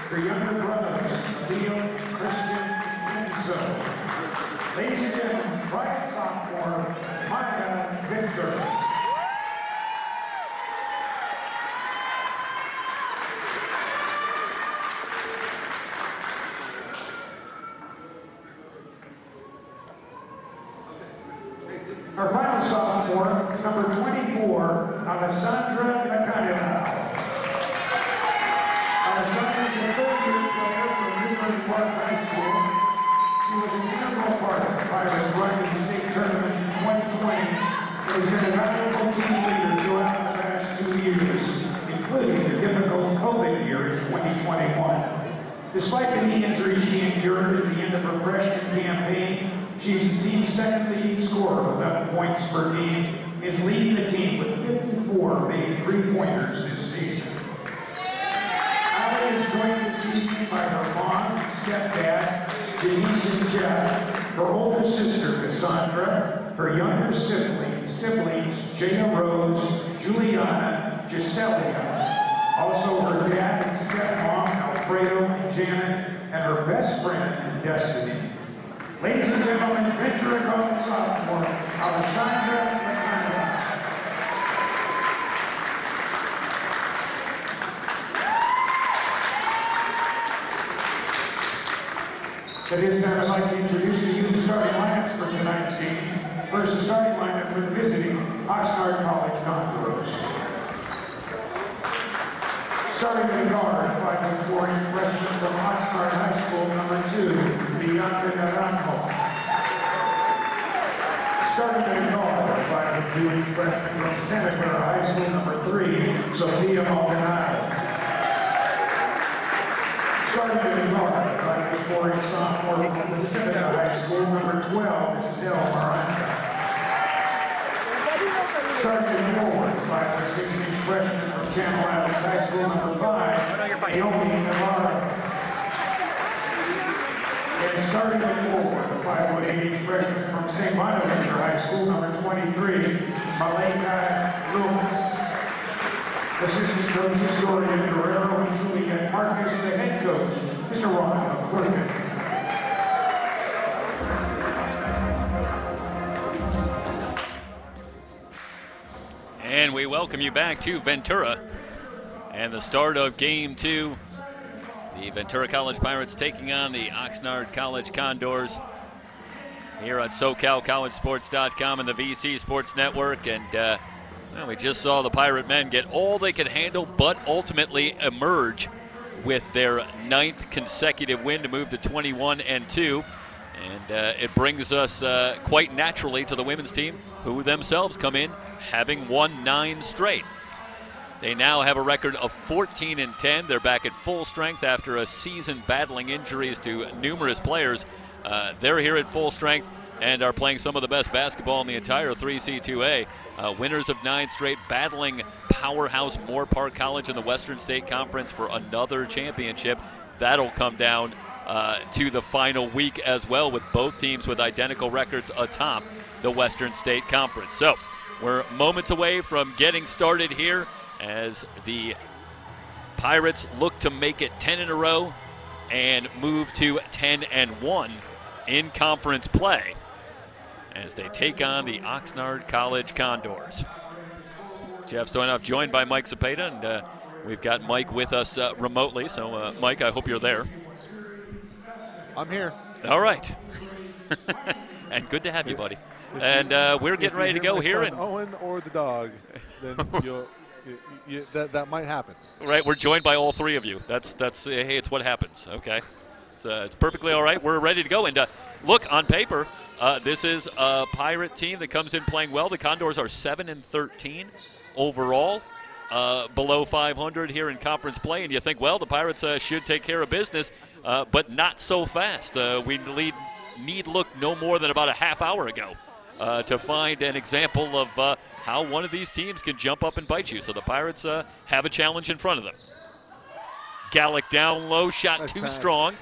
her younger brothers, Emil, Christian, and Enzo. Ladies and gentlemen, private sophomore, Maya Ventura. Our final sophomore is number 24, Alessandra Nakayama. Alessandra is a third-year player from Newbury Park High School. She was an integral part of the Pirates' run to the state tournament in 2020 and has been a valuable team leader throughout the past 2 years, including the difficult COVID year in 2021. Despite the knee injury she endured at the end of her freshman campaign, she's the team's second leading scorer, 11 points per game, is leading the team with 54 made three-pointers this season. Ali is joined this evening by her mom and stepdad, Janice and Jeff, her older sister, Cassandra, her younger siblings, Jada Rose, Juliana, Giselia, also her dad and stepmom, Alfredo and Janet, and her best friend, Destiny. Ladies and gentlemen, Ventura College sophomore, Alessandra Nakayama. At this time, I'd like to introduce to you the starting lineups for tonight's game. First, the starting lineup for the visiting Oxnard College Condors. Starting in guard, 5'4" freshman from Oxnard High School, number 2, Bianca Naranjo. Starting in guard, 5'2" freshman from Santa Clara High School, number 3, Sofia Maldonado. Starting in guard, 5'4" sophomore from Pacifica High School, number 12, Estelle Miranda. Starting in forward, 5'6" freshman from Channel Islands High School, number 5, Naomi Navarro. And starting in forward, 5'8" freshman from St. Bonaventure High School, number 23, Malika Lewis. Assistant coaches Dorian Guerrero and Juliet Marcus, the head coach, Mr. Ron Furman. And we welcome you back to Ventura and the start of Game 2. The Ventura College Pirates taking on the Oxnard College Condors here on SoCalCollegeSports.com and the VC Sports Network. And well, we just saw the Pirate men get all they could handle, but ultimately emerge with their 9th consecutive win to move to 21-2. And it brings us quite naturally to the women's team, who themselves come in having won 9 straight. They now have a record of 14-10. They're back at full strength after a season battling injuries to numerous players. They're here at full strength and are playing some of the best basketball in the entire 3C2A. Winners of 9 straight, battling powerhouse Moore Park College in the Western State Conference for another championship. That'll come down to the final week as well, with both teams with identical records atop the Western State Conference. So we're moments away from getting started here as the Pirates look to make it 10 in a row and move to 10-1 in conference play as they take on the Oxnard College Condors. Jeff Stoynoff joined by Mike Cepeda, and we've got Mike with us remotely. So, Mike, I hope you're there. I'm here. All right. And good to have you, buddy. And we're getting ready to go here. And Owen or the dog, then that might happen. Right, we're joined by all 3 of you. That's hey, it's what happens. Okay, it's perfectly all right. We're ready to go. And look, on paper, this is a Pirate team that comes in playing well. The Condors are 7-13 overall, below 500 here in conference play. And you think, well, the Pirates should take care of business, but not so fast. We need look no more than about a half hour ago to find an example of how one of these teams can jump up and bite you. So the Pirates have a challenge in front of them. Gallick down low, shot too strong.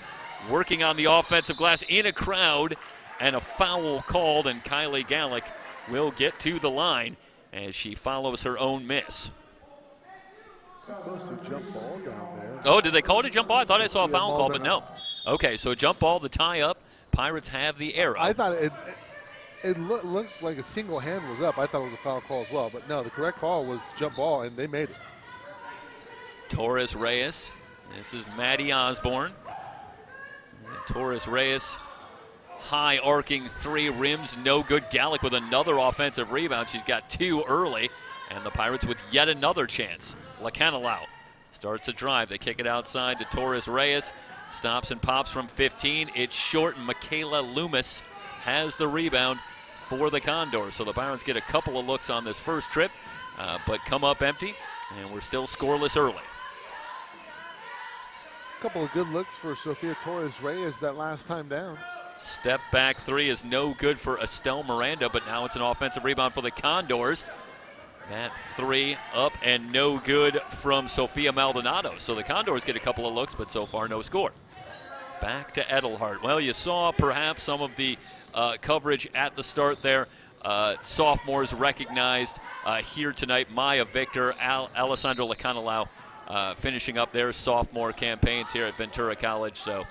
Working on the offensive glass in a crowd, and a foul called, and Kylie Gallick will get to the line as she follows her own miss. Close to a jump ball down there. Oh, did they call it a jump ball? I thought I saw a Yeah, foul call, but no. Maldonado. Okay, so a jump ball, the tie up. Pirates have the arrow. I thought it looked like a single hand was up. I thought it was a foul call as well, but no, the correct call was jump ball, and they made it. Torres Reyes. This is Maddie Osborne. And Torres Reyes, high arcing three, rims no good. Gallic with another offensive rebound. She's got two early, and the Pirates with yet another chance. Lacanilau starts a drive. They kick it outside to Torres Reyes. Stops and pops from 15. It's short, and Michaela Loomis has the rebound for the Condors. So the Pirates get a couple of looks on this first trip, but come up empty, and we're still scoreless early. Couple of good looks for Sofia Torres Reyes that last time down. Step back three is no good for Estelle Miranda, but now it's an offensive rebound for the Condors. That three up and no good from Sofia Maldonado. So the Condors get a couple of looks, but so far no score. Back to Edelhart. Well, you saw perhaps some of the coverage at the start there. Sophomores recognized here tonight. Maya Victor, Alessandro Lacanilau finishing up their sophomore campaigns here at Ventura College. So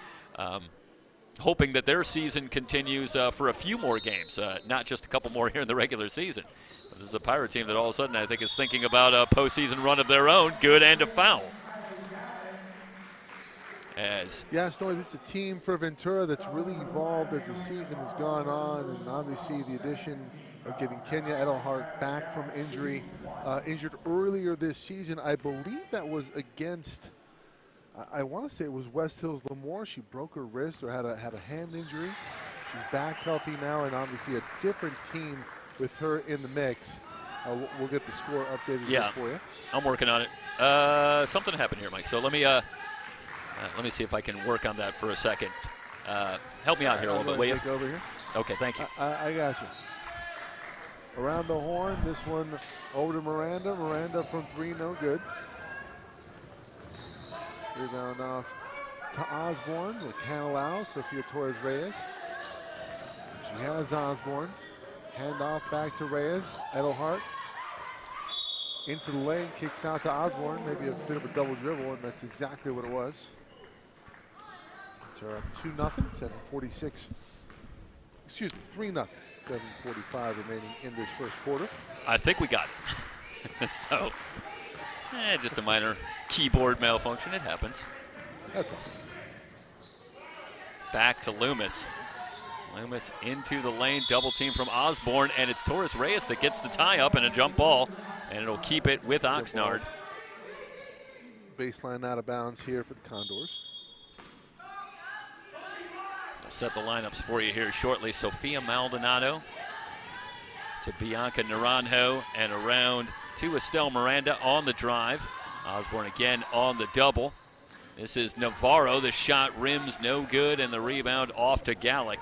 hoping that their season continues for a few more games, not just a couple more here in the regular season. But this is a Pirate team that all of a sudden I think is thinking about a postseason run of their own, good and a foul. Yeah, Snorri, this is a team for Ventura that's really evolved as the season has gone on, and obviously the addition of getting Kenya Edelhart back from injury, injured earlier this season. I believe that was against, I want to say it was West Hills Lemoore. She broke her wrist or had a hand injury. She's back healthy now, and obviously a different team with her in the mix. We'll get the score updated here for you. I'm working on it. Something happened here, Mike. So let me see if I can work on that for a second. Help me out here a little bit, will you? Take over here. Okay, thank you. I got you. Around the horn, this one over to Miranda. Miranda from three, no good. Rebound off to Osborne with Canalau, Sofia Torres Reyes. She has Osborne. Hand off back to Reyes. Edelhart into the lane, kicks out to Osborne. Maybe a bit of a double dribble, and that's exactly what it was. They're up 2-0, 7:46. Excuse me, 3-0. 7:45 remaining in this first quarter. I think we got it. So, just a minor keyboard malfunction. It happens. That's all. Back to Loomis. Loomis into the lane, double team from Osborne, and it's Torres Reyes that gets the tie up and a jump ball, and it'll keep it with Oxnard. Baseline out of bounds here for the Condors. I'll set the lineups for you here shortly. Sofia Maldonado to Bianca Naranjo, and around to Estelle Miranda on the drive. Osborne again on the double. This is Navarro. The shot rims no good, and the rebound off to Gallic.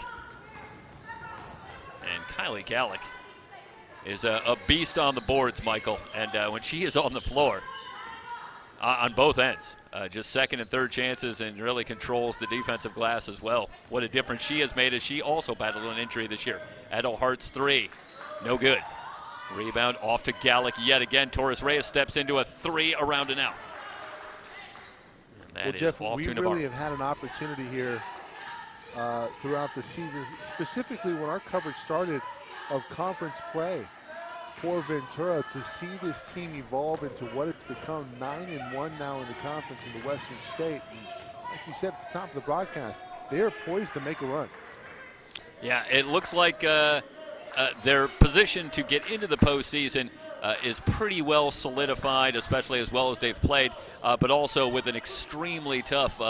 And Kylie Gallic is a beast on the boards, Michael. And when she is on the floor, on both ends, just second and third chances, and really controls the defensive glass as well. What a difference she has made as she also battled an injury this year. Edelhart's three, no good. Rebound off to Gallic yet again. Torres Reyes steps into a three, around and out. And that well, is Jeff, off we to Navarro. really have had an opportunity here throughout the season, specifically when our coverage started of conference play for Ventura, to see this team evolve into what it's become, 9-1 now in the conference in the Western State. And like you said at the top of the broadcast, they are poised to make a run. Yeah, it looks like their position to get into the postseason is pretty well solidified, especially as well as they've played, but also with an extremely tough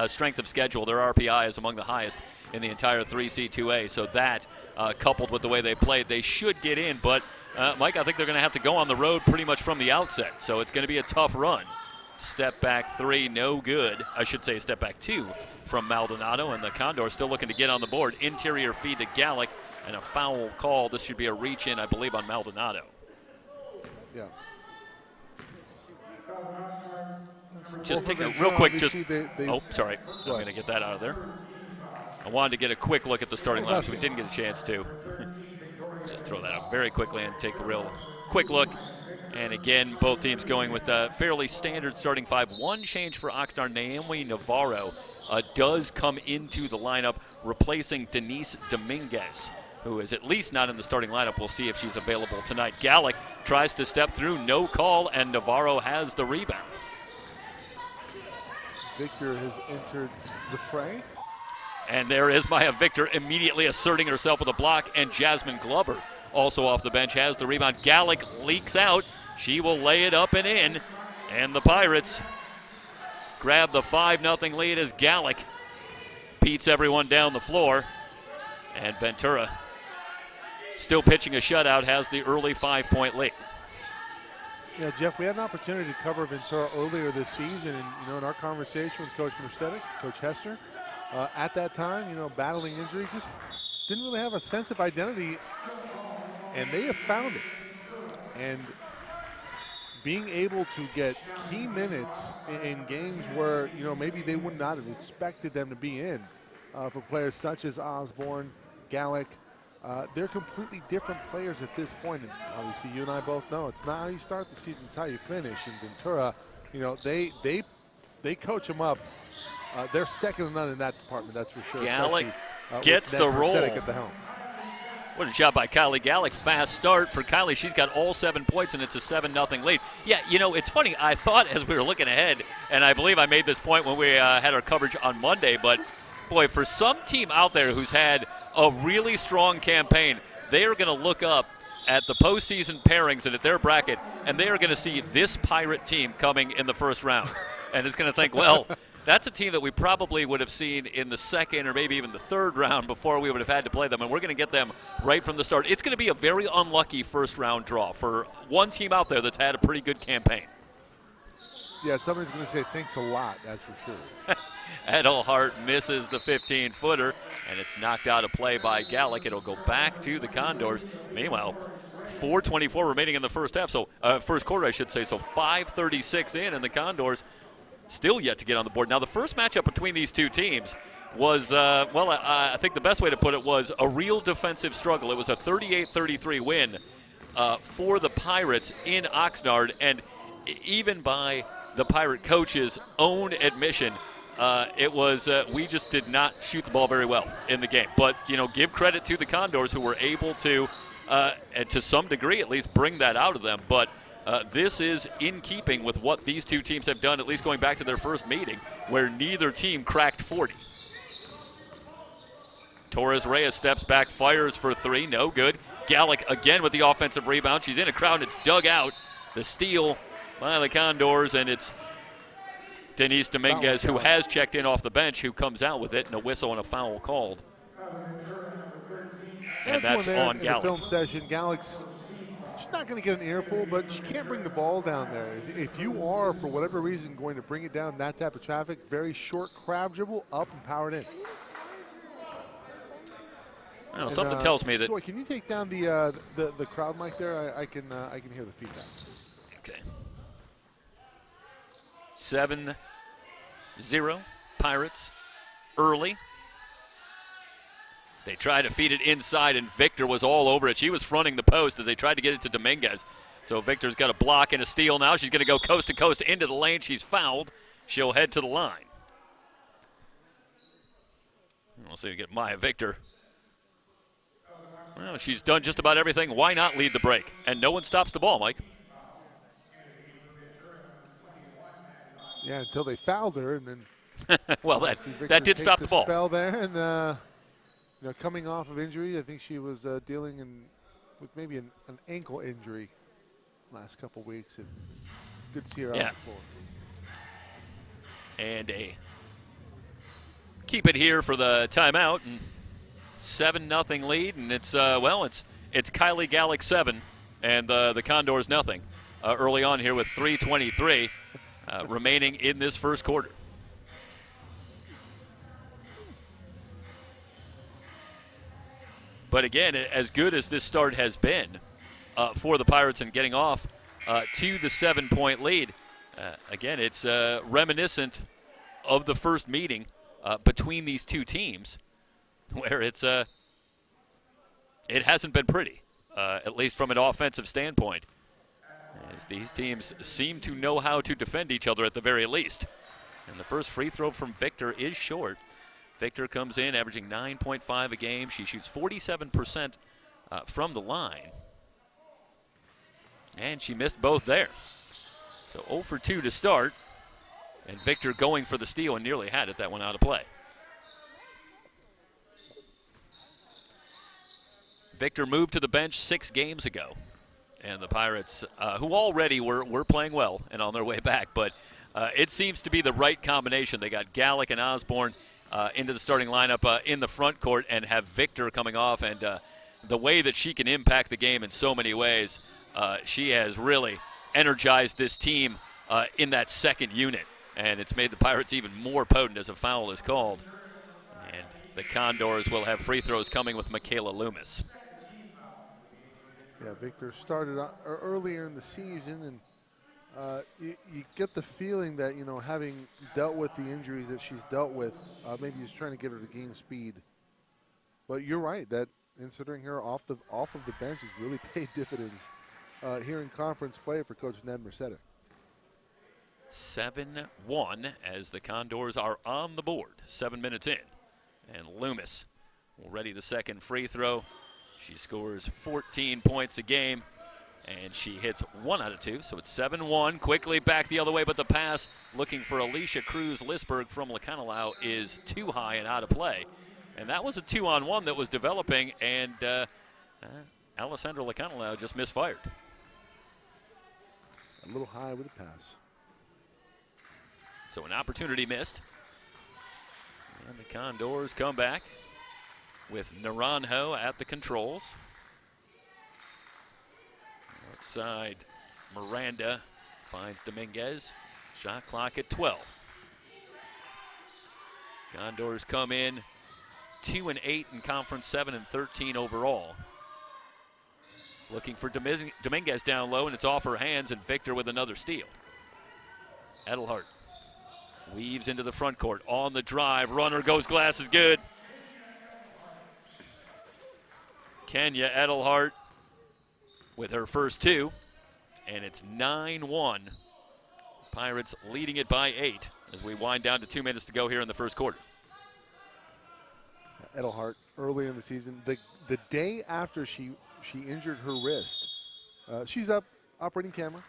strength of schedule. Their RPI is among the highest in the entire 3C2A, so that coupled with the way they played, they should get in. But Mike, I think they're going to have to go on the road pretty much from the outset, so it's going to be a tough run. Step back three, no good. I should say step back two from Maldonado, and the Condors still looking to get on the board. Interior feed to Gallic, and a foul call. This should be a reach in, I believe, on Maldonado. Yeah. Just take a real quick, oh, sorry. I'm going to get that out of there. I wanted to get a quick look at the starting lineup, so we didn't get a chance to. Just throw that out very quickly and take a real quick look And again, both teams going with a fairly standard starting five. One change for Oxnard. Naomi Navarro does come into the lineup, replacing Denise Dominguez, who is at least not in the starting lineup. We'll see if she's available tonight. Gallic tries to step through, no call, and Navarro has the rebound. Victor has entered the fray. And there is Maya Victor immediately asserting herself with a block, and Jasmine Glover also off the bench has the rebound. Gallic leaks out. She will lay it up and in, and the Pirates grab the 5-0 lead as Gallic beats everyone down the floor. And Ventura, still pitching a shutout, has the early 5-point lead. Yeah, Jeff, we had an opportunity to cover Ventura earlier this season, and in our conversation with Coach Mercedes, Coach Hester, at that time, battling injury, just didn't really have a sense of identity, and they have found it. And being able to get key minutes in games where maybe they would not have expected them to be in, for players such as Osborne, Gallic. They're completely different players at this point, and obviously you and I both know it's not how you start the season, it's how you finish. And Ventura, they coach them up. They're second to none in that department, that's for sure. Gallic gets the roll. At the helm. What a job by Kylie Gallic. Fast start for Kylie. She's got all 7 points, and it's a 7-0 lead. Yeah, it's funny. I thought as we were looking ahead, and I believe I made this point when we had our coverage on Monday, but boy, for some team out there who's had a really strong campaign, they are going to look up at the postseason pairings and at their bracket, and they are going to see this Pirate team coming in the first round. And it's going to think, well, that's a team that we probably would have seen in the second or maybe even the third round before we would have had to play them, and we're going to get them right from the start. It's going to be a very unlucky first-round draw for one team out there that's had a pretty good campaign. Yeah, somebody's going to say thanks a lot, that's for sure. Edelhart misses the 15-footer, and it's knocked out of play by Gallic. It'll go back to the Condors. Meanwhile, 4:24 remaining in the first half, so first quarter, I should say. So 5:36 in, and the Condors still yet to get on the board. Now, the first matchup between these two teams was, I think the best way to put it was a real defensive struggle. It was a 38-33 win for the Pirates in Oxnard, and even by the Pirate coach's own admission, it was we just did not shoot the ball very well in the game. But, give credit to the Condors who were able to some degree at least, bring that out of them. But this is in keeping with what these two teams have done, at least going back to their first meeting, where neither team cracked 40. Torres Reyes steps back, fires for three, no good. Gallic again with the offensive rebound. She's in a crowd, and it's dug out. The steal by the Condors, and it's Denise Dominguez, who has checked in off the bench, who comes out with it, and a whistle and a foul called. And that's on Gallic. The film session, Gallic's, she's not going to get an earful, but she can't bring the ball down there. If you are, for whatever reason, going to bring it down that type of traffic, very short crab dribble, up and power it in. Well, something tells me that. Story, can you take down the crowd mic there? I can hear the feedback. Okay. 7-0 Pirates early. They tried to feed it inside, and Victor was all over it. She was fronting the post as they tried to get it to Dominguez. So Victor's got a block and a steal now. She's going to go coast to coast into the lane. She's fouled. She'll head to the line. We'll see if we get Maya Victor. Well, she's done just about everything. Why not lead the break? And no one stops the ball, Mike. Yeah, until they fouled her, and then. Well, that did stop the ball. Spell there, and coming off of injury, I think she was dealing with maybe an ankle injury last couple weeks, and good to see her on the floor. And keep it here for the timeout, and 7-0 lead, and it's Kylie Gallic 7 and the Condors nothing early on here with 3:23 remaining in this first quarter. But again, as good as this start has been for the Pirates and getting off to the 7-point lead, again, it's reminiscent of the first meeting between these two teams, where it hasn't been pretty, at least from an offensive standpoint. as these teams seem to know how to defend each other at the very least. And the first free throw from Victor is short. Victor comes in averaging 9.5 a game. She shoots 47% from the line. And she missed both there. So 0 for 2 to start. And Victor going for the steal and nearly had it. That went out of play. Victor moved to the bench 6 games ago. And the Pirates, who already were playing well and on their way back, but it seems to be the right combination. They got Gallick and Osborne into the starting lineup in the front court and have Victor coming off. And the way that she can impact the game in so many ways, she has really energized this team in that second unit. And it's made the Pirates even more potent as a foul is called. And the Condors will have free throws coming with Michaela Loomis. Yeah, Victor started earlier in the season, and you get the feeling that, you know, having dealt with the injuries that she's dealt with, maybe he's trying to get her to game speed. But you're right, that inserting her off of the bench has really paid dividends here in conference play for Coach Ned Merceda. 7-1 as the Condors are on the board, 7 minutes in. And Loomis will ready the second free throw. She scores 14 points a game, and she hits 1 out of 2, so it's 7-1. Quickly back the other way, but the pass looking for Alicia Cruz-Lisberg from Lacanilau is too high and out of play. And that was a 2-on-1 that was developing, and Alessandra Lacanilau just misfired. A little high with the pass. So an opportunity missed. And the Condors come back with Naranjo at the controls. Outside, Miranda finds Dominguez. Shot clock at 12. Condors come in 2-8 in conference, 7-13 overall. Looking for Dominguez down low, and it's off her hands, and Victor with another steal. Edelhart weaves into the front court. On the drive, runner goes glass is good. Kenya Edelhart with her first 2, and it's 9-1. Pirates leading it by 8 as we wind down to 2 minutes to go here in the first quarter. Edelhart early in the season, the day after she injured her wrist, she's up operating camera,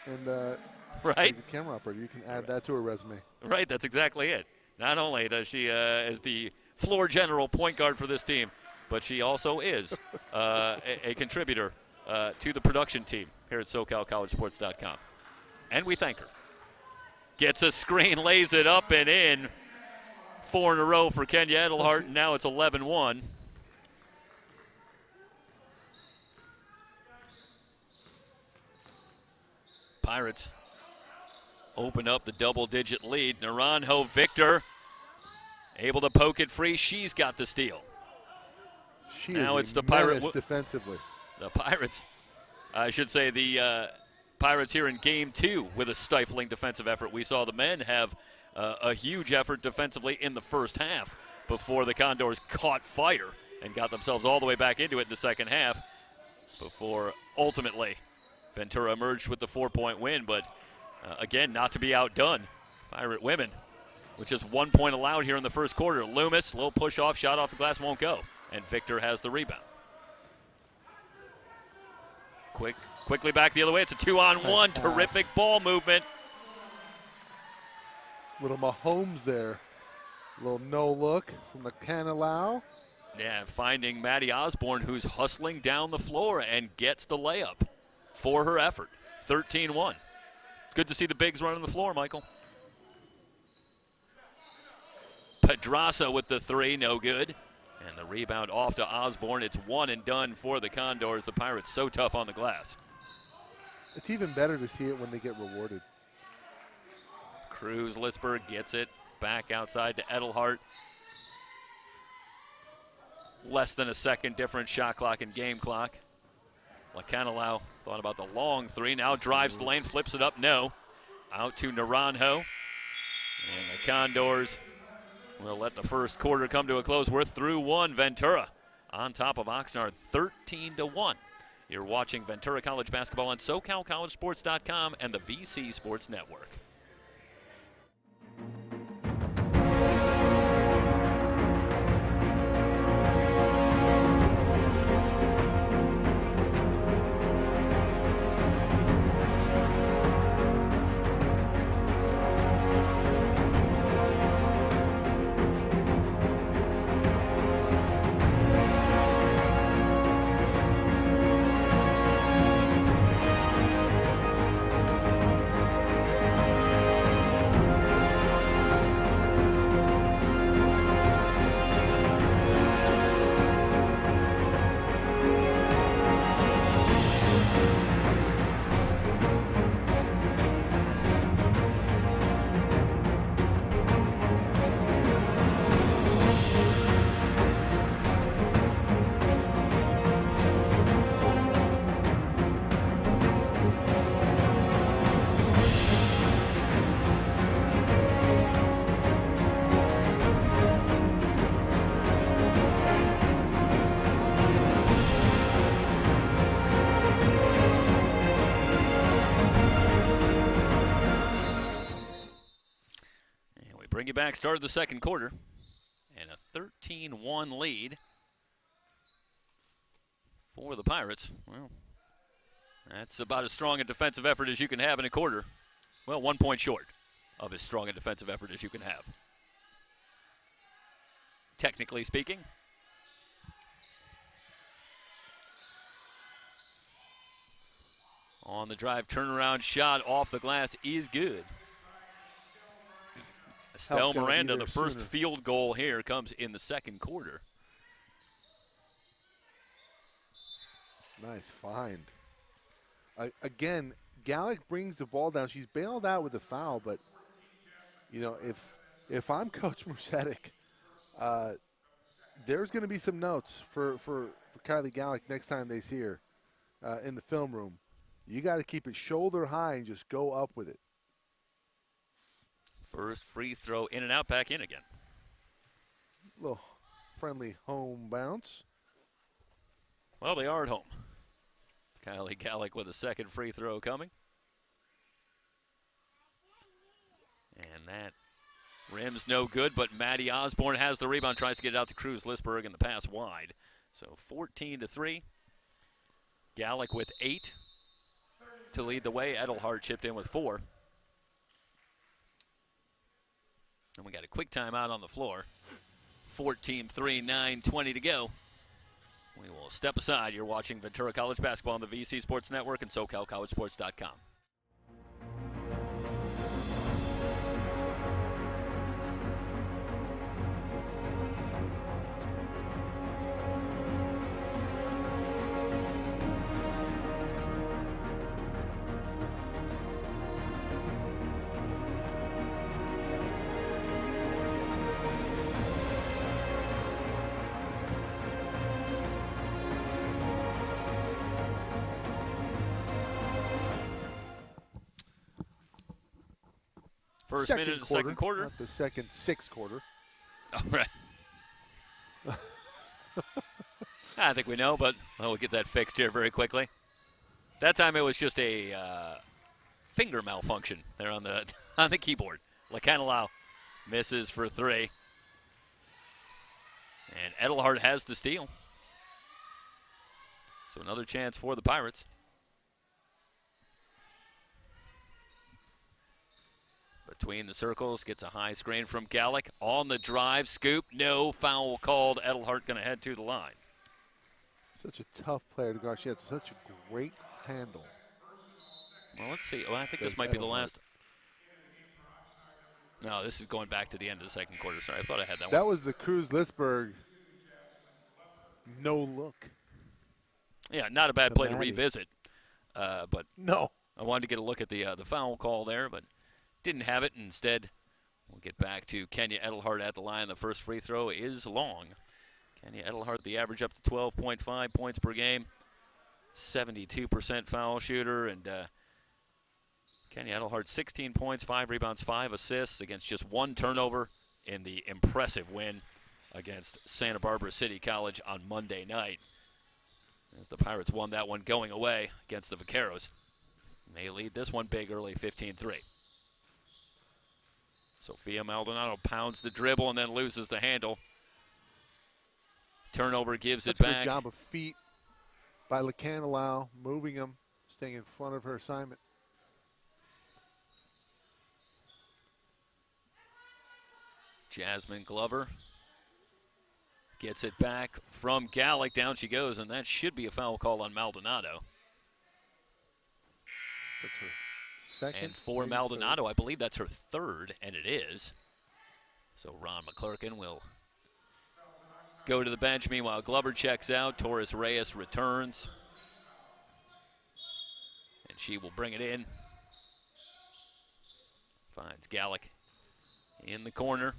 and right, the camera operator. You can add that to her resume. Right, that's exactly it. Not only does she is the floor general point guard for this team, but she also is a contributor to the production team here at SoCalCollegeSports.com. And we thank her. Gets a screen, lays it up and in. 4 in a row for Kenya Edelhart, and now it's 11-1. Pirates open up the double-digit lead. Naranjo Victor able to poke it free. She's got the steal. Now it's the Pirates defensively. The Pirates, I should say, the Pirates here in game 2 with a stifling defensive effort. We saw the men have a huge effort defensively in the first half before the Condors caught fire and got themselves all the way back into it in the second half before ultimately Ventura emerged with the 4-point win. But again, not to be outdone. Pirate women with just 1 point allowed here in the first quarter. Loomis, little push off, shot off the glass, won't go. And Victor has the rebound. Quickly back the other way. It's a 2-on-1. Terrific ball movement. Little Mahomes there. Little no look from the Lacanilau. Yeah, finding Maddie Osborne, who's hustling down the floor and gets the layup for her effort. 13-1. Good to see the bigs running the floor, Michael. Pedraza with the 3, no good. And the rebound off to Osborne. It's 1 and done for the Condors. The Pirates so tough on the glass. It's even better to see it when they get rewarded. Cruz-Lisberg gets it back outside to Edelhart. Less than a second difference, shot clock and game clock. Lacanilau thought about the long 3. Now drives the lane, flips it up, no. Out to Naranjo. And the Condors will let the first quarter come to a close. We're through 1. Ventura on top of Oxnard, 13-1. You're watching Ventura College basketball on SoCalCollegeSports.com and the VC Sports Network. Bring you back, start of the second quarter, and a 13-1 lead for the Pirates. Well, that's about as strong a defensive effort as you can have in a quarter. Well, 1 point short of as strong a defensive effort as you can have, technically speaking. On the drive, turnaround shot off the glass is good. Estelle Miranda, the first field goal here, comes in the second quarter. Nice find. Again, Gallick brings the ball down. She's bailed out with a foul, but, you know, if I'm Coach Mercetic, there's going to be some notes for Kylie Gallick next time they see her in the film room. You got to keep it shoulder high and just go up with it. First free throw in and out, back in again. Little friendly home bounce. Well, they are at home. Kylie Gallick with a second free throw coming. And that rim's no good, but Maddie Osborne has the rebound, tries to get it out to Cruz Lisberg, and the pass wide. So 14-3. Gallick with 8 to lead the way. Edelhart chipped in with 4. And we got a quick timeout on the floor. 14-3, 9:20 to go. We will step aside. You're watching Ventura College basketball on the VC Sports Network and SoCalCollegeSports.com. First minute of the second quarter. Not the second, sixth quarter. All right. I think we know, but we'll get that fixed here very quickly. That time it was just a finger malfunction there on the keyboard. Lacanelau misses for 3. And Edelhart has the steal. So another chance for the Pirates. Between the circles, gets a high screen from Gallick. On the drive, scoop, no foul called. Edelhart going to head to the line. Such a tough player to guard. She has such a great handle. Well, let's see. Well, I think this might be the last. No, this is going back to the end of the second quarter. Sorry, I thought I had that one. That was the Cruz Lisberg no look. Yeah, not a bad play to revisit. But no, I wanted to get a look at the foul call there, but didn't have it. Instead, we'll get back to Kenya Edelhart at the line. The first free throw is long. Kenya Edelhart, the average up to 12.5 points per game, 72% foul shooter, and Kenya Edelhart 16 points, 5 rebounds, 5 assists against just 1 turnover in the impressive win against Santa Barbara City College on Monday night. as the Pirates won that one going away against the Vaqueros. And they lead this one big early, 15-3. Sophia Maldonado pounds the dribble and then loses the handle. Turnover gives it back. Good job of feet by LaCandelau, moving him, staying in front of her assignment. Jasmine Glover gets it back from Gallick. Down she goes, and that should be a foul call on Maldonado. That's her second. And for Maldonado, I believe that's her third, and it is. So Ron McClurkin will go to the bench. Meanwhile, Glover checks out. Torres Reyes returns. And she will bring it in. Finds Gallick in the corner.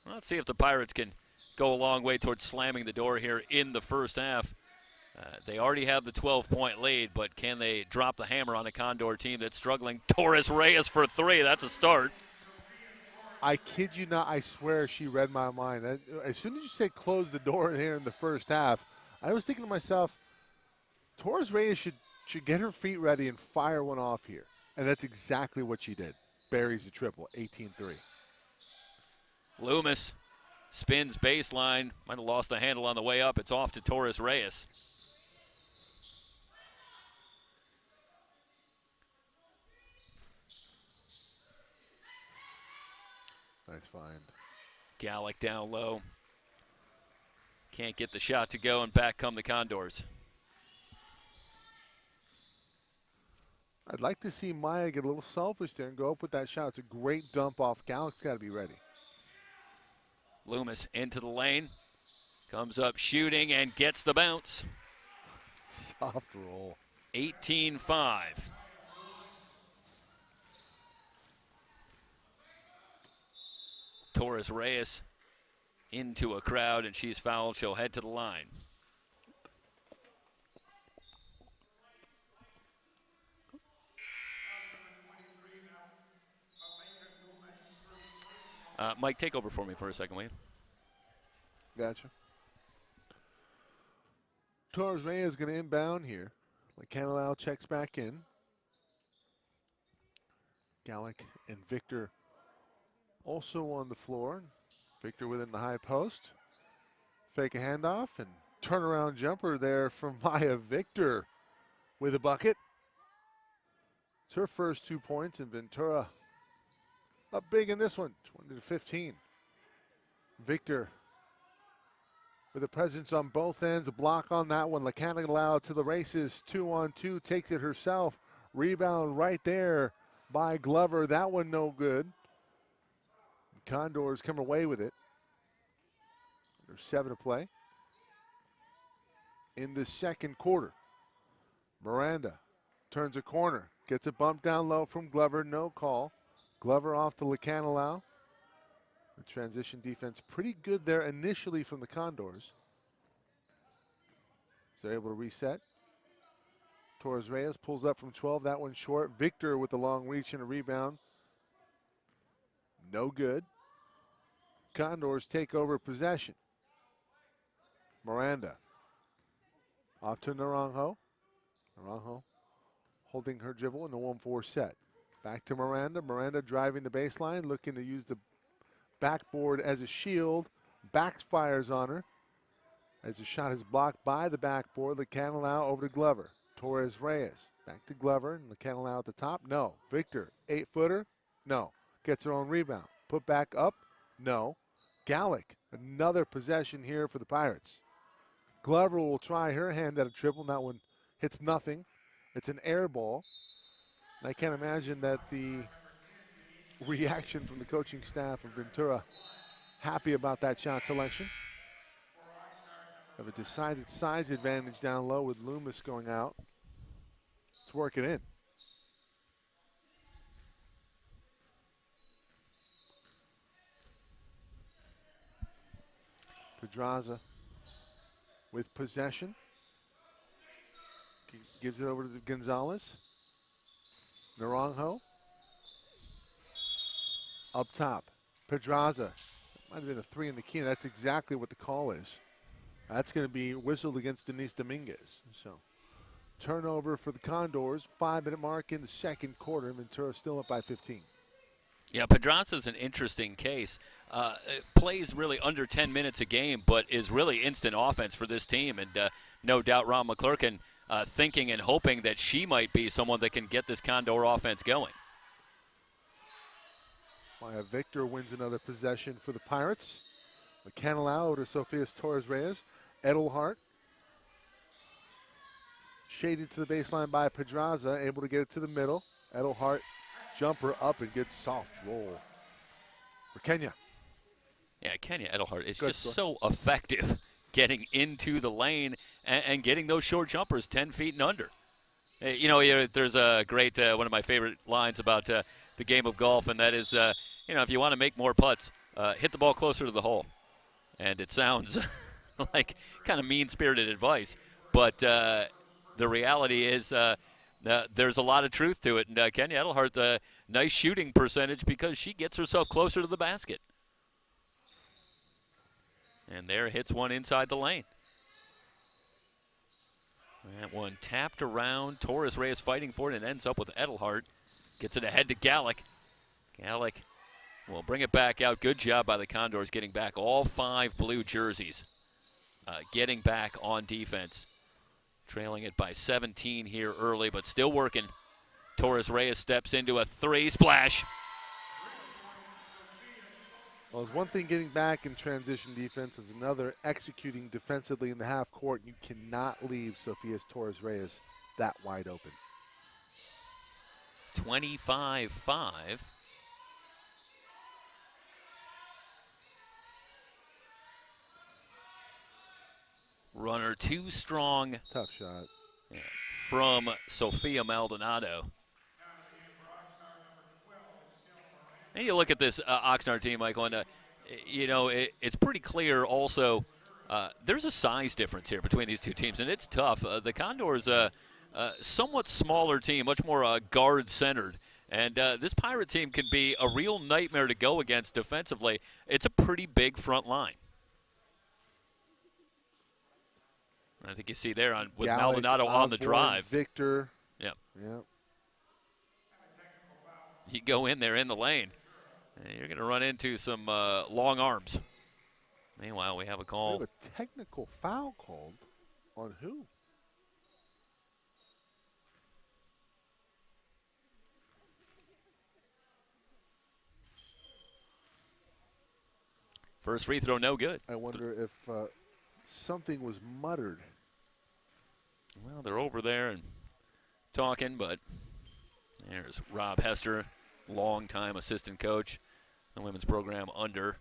Well, let's see if the Pirates can go a long way towards slamming the door here in the first half. They already have the 12-point lead, but can they drop the hammer on a Condor team that's struggling? Torres Reyes for three. That's a start. I kid you not. I swear she read my mind. As soon as you say close the door here in the first half, I was thinking to myself, Torres Reyes should get her feet ready and fire one off here. And that's exactly what she did. Buries the triple, 18-3. Loomis spins baseline. Might have lost the handle on the way up. It's off to Torres Reyes. Nice find. Gallick down low. Can't get the shot to go, and back come the Condors. I'd like to see Maya get a little selfish there and go up with that shot. It's a great dump off. Gallick's got to be ready. Loomis into the lane. Comes up shooting and gets the bounce. Soft roll. 18-5. Torres Reyes into a crowd, and she's fouled. She'll head to the line. Mike, take over for me for a second, will you? Gotcha. Torres Reyes is going to inbound here. LaCandelau checks back in. Gallick and Victor also on the floor. Victor within the high post. Fake a handoff and turnaround jumper there from Maya. Victor with a bucket. It's her first 2 points, and Ventura up big in this one, 20-15. Victor with a presence on both ends, a block on that one. LaCandelau to the races, 2-on-2, takes it herself. Rebound right there by Glover. That one no good. Condors come away with it. There's 7 to play in the second quarter. Miranda turns a corner, gets a bump down low from Glover, no call. Glover off to LaCandelau. The transition defense pretty good there initially from the Condors. So they're able to reset. Torres Reyes pulls up from 12, that one short. Victor with the long reach and a rebound. No good. Condors take over possession. Miranda off to Naranjo. Naranjo holding her dribble in the 1-4 set. Back to Miranda. Miranda driving the baseline, looking to use the backboard as a shield. Backfires on her as the shot is blocked by the backboard. LaCandelau over to Glover. Torres Reyes back to Glover, and LaCandelau at the top. No. Victor, 8-footer. No. Gets her own rebound. Put back up. No. Gallick, another possession here for the Pirates. Glover will try her hand at a triple, and that one hits nothing. It's an air ball. And I can't imagine that the reaction from the coaching staff of Ventura happy about that shot selection. Have a decided size advantage down low with Loomis going out. Let's work it in. Pedraza with possession. Gives it over to Gonzalez. Naranjo. Up top. Pedraza Might have been a 3 in the key, and that's exactly what the call is. That's going to be whistled against Denise Dominguez. So turnover for the Condors, 5-minute mark in the second quarter. Ventura still up by 15. Yeah, Pedraza's an interesting case. Plays really under 10 minutes a game, but is really instant offense for this team. And no doubt Ron McClurkin thinking and hoping that she might be someone that can get this Condor offense going. Maya Victor wins another possession for the Pirates. McCannalau to Sofia Torres-Reyes. Edelhart shaded to the baseline by Pedraza, able to get it to the middle. Edelhart jumper up and good soft roll for Kenya. Yeah, Kenya Edelhart is just so effective getting into the lane and getting those short jumpers 10 feet and under. You know, there's a great, one of my favorite lines about the game of golf, and that is, you know, if you want to make more putts, hit the ball closer to the hole. And it sounds like kind of mean-spirited advice, but the reality is there's a lot of truth to it. And Kenya Edelhart's a nice shooting percentage because she gets herself closer to the basket. And there hits one inside the lane. That one tapped around. Torres-Reyes fighting for it and ends up with Edelhart. Gets it ahead to Gallick. Gallick will bring it back out. Good job by the Condors getting back all 5 blue jerseys. Getting back on defense. Trailing it by 17 here early, but still working. Torres-Reyes steps into a 3 splash. Well, it's one thing getting back in transition defense. It's another executing defensively in the half court. You cannot leave Sofia Torres-Reyes that wide open. 25-5. Runner too strong. Tough shot. Yeah, from Sofia Maldonado. And you look at this Oxnard team, Michael, and you know, it's pretty clear also there's a size difference here between these two teams, and it's tough. The Condors somewhat smaller team, much more guard-centered. And this Pirate team can be a real nightmare to go against defensively. It's a pretty big front line. I think you see there with Gallick, Maldonado on the drive. Victor. Yep. Yep. You go in there in the lane, and you're going to run into some long arms. Meanwhile, we have a call. We have a technical foul called on who? First free throw, no good. I wonder if something was muttered. Well, they're over there and talking, but there's Rob Hester, longtime assistant coach, the women's program under.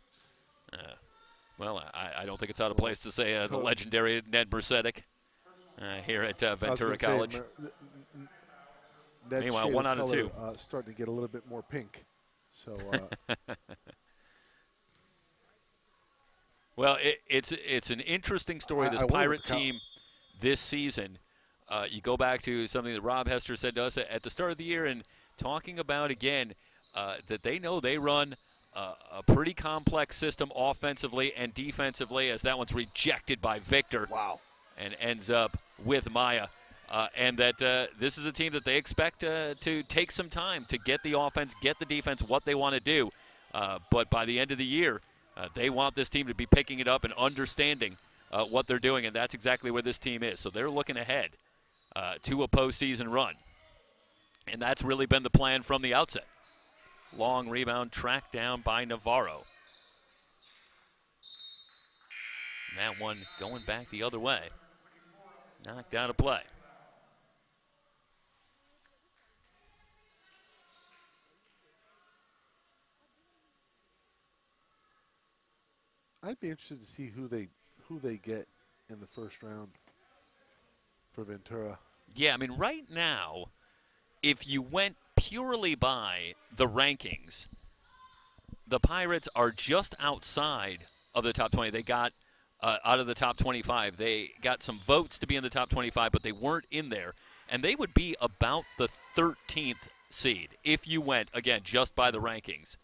Well, I don't think it's out of place to say the legendary Ned Mercedik here at Ventura College. Meanwhile, 1 out of 2. Starting to get a little bit more pink. So. Well, it's an interesting story. This Pirate team this season, you go back to something that Rob Hester said to us at the start of the year and talking about, again, that they know they run a pretty complex system offensively and defensively, as that one's rejected by Victor. Wow. And ends up with Maya. And that this is a team that they expect to take some time to get the offense, get the defense, what they want to do. But by the end of the year, they want this team to be picking it up and understanding what they're doing, and that's exactly where this team is. So they're looking ahead to a postseason run. And that's really been the plan from the outset. Long rebound tracked down by Navarro. And that one going back the other way. Knocked out of play. I'd be interested to see who they get in the first round for Ventura. Yeah, I mean, right now, if you went purely by the rankings, the Pirates are just outside of the top 20. They got out of the top 25. They got some votes to be in the top 25, but they weren't in there. And they would be about the 13th seed if you went, again, just by the rankings.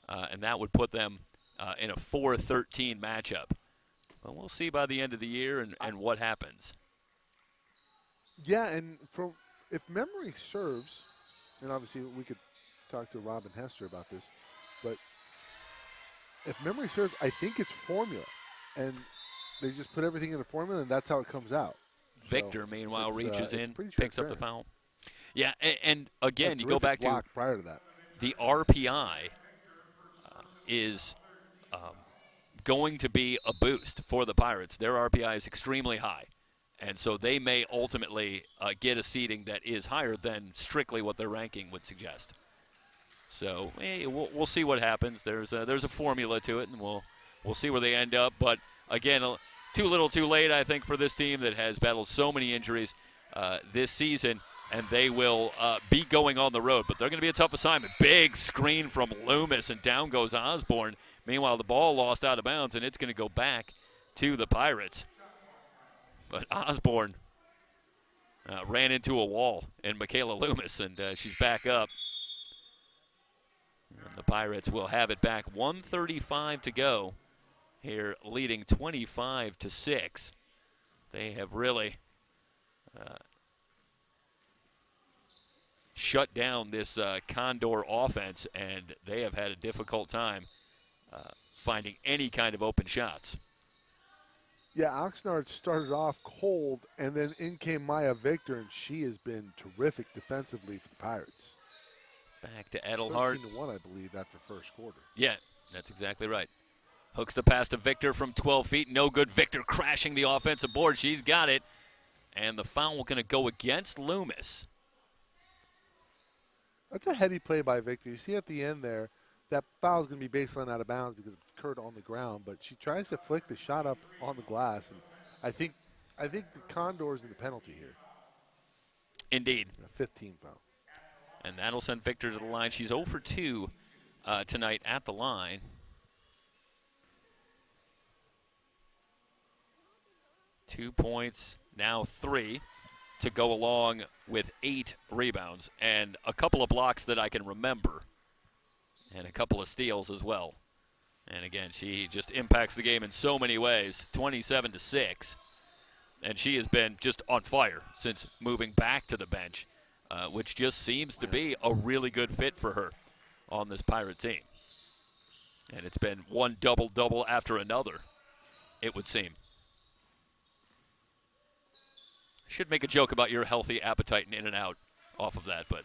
And that would put them in a 4-13 matchup. But we'll see by the end of the year and what happens. Yeah, and if memory serves, and obviously we could talk to Robin Hester about this, but if memory serves, I think it's formula. And they just put everything in a formula, and that's how it comes out. Victor, meanwhile, reaches in, pretty picks up the foul. Yeah, and again, you go back to prior to that. The RPI is going to be a boost for the Pirates. Their RPI is extremely high, and so they may ultimately get a seeding that is higher than strictly what their ranking would suggest. So we'll see what happens. There's a formula to it, and we'll see where they end up. But again, too little, too late, I think, for this team that has battled so many injuries this season, and they will be going on the road. But they're going to be a tough assignment. Big screen from Loomis, and down goes Osborne. Meanwhile, the ball lost out of bounds, and it's going to go back to the Pirates. But Osborne ran into a wall, and Michaela Loomis, and she's back up. And the Pirates will have it back. 1:35 to go here, leading 25-6. They have really shut down this Condor offense, and they have had a difficult time finding any kind of open shots. Yeah, Oxnard started off cold, and then in came Maya Victor, and she has been terrific defensively for the Pirates. Back to Edelhart. 13-1, I believe, after first quarter. Yeah, that's exactly right. Hooks the pass to Victor from 12 feet. No good. Victor crashing the offensive board. She's got it. And the foul going to go against Loomis. That's a heady play by Victor. You see at the end there, that foul is going to be baseline out of bounds because it occurred on the ground. But she tries to flick the shot up on the glass. And I think the Condors in the penalty here. Indeed. A 15 foul. And that'll send Victor to the line. She's 0 for 2 tonight at the line. Two points, now 3, to go along with 8 rebounds and a couple of blocks that I can remember, and a couple of steals as well. And again, she just impacts the game in so many ways. 27-6, and she has been just on fire since moving back to the bench. Which just seems to be a really good fit for her on this Pirate team. And it's been one double-double after another, it would seem. I should make a joke about your healthy appetite and in and out off of that, but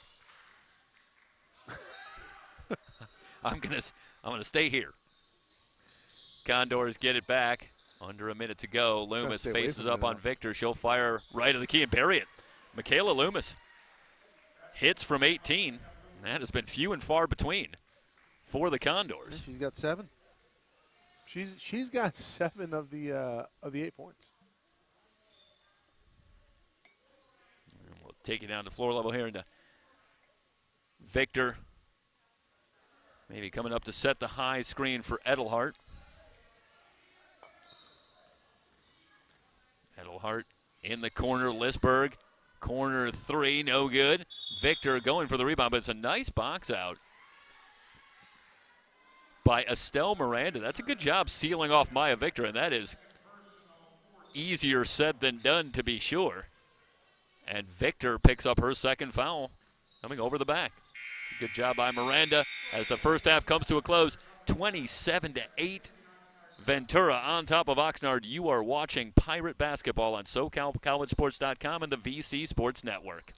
I'm gonna stay here. Condors get it back. Under a minute to go. Loomis faces up on Victor. She'll fire right of the key and bury it. Michaela Loomis. Hits from 18. That has been few and far between for the Condors. She's got 7. She's got 7 of the 8 points. And we'll take it down to floor level here into Victor. Maybe coming up to set the high screen for Edelhart. Edelhart in the corner. Lisberg. Corner 3, no good. Victor going for the rebound, but it's a nice box out by Estelle Miranda. That's a good job sealing off Maya Victor, and that is easier said than done, to be sure. And Victor picks up her second foul coming over the back. Good job by Miranda as the first half comes to a close. 27-8. Ventura on top of Oxnard. You are watching Pirate basketball on SoCalCollegeSports.com and the VC Sports Network.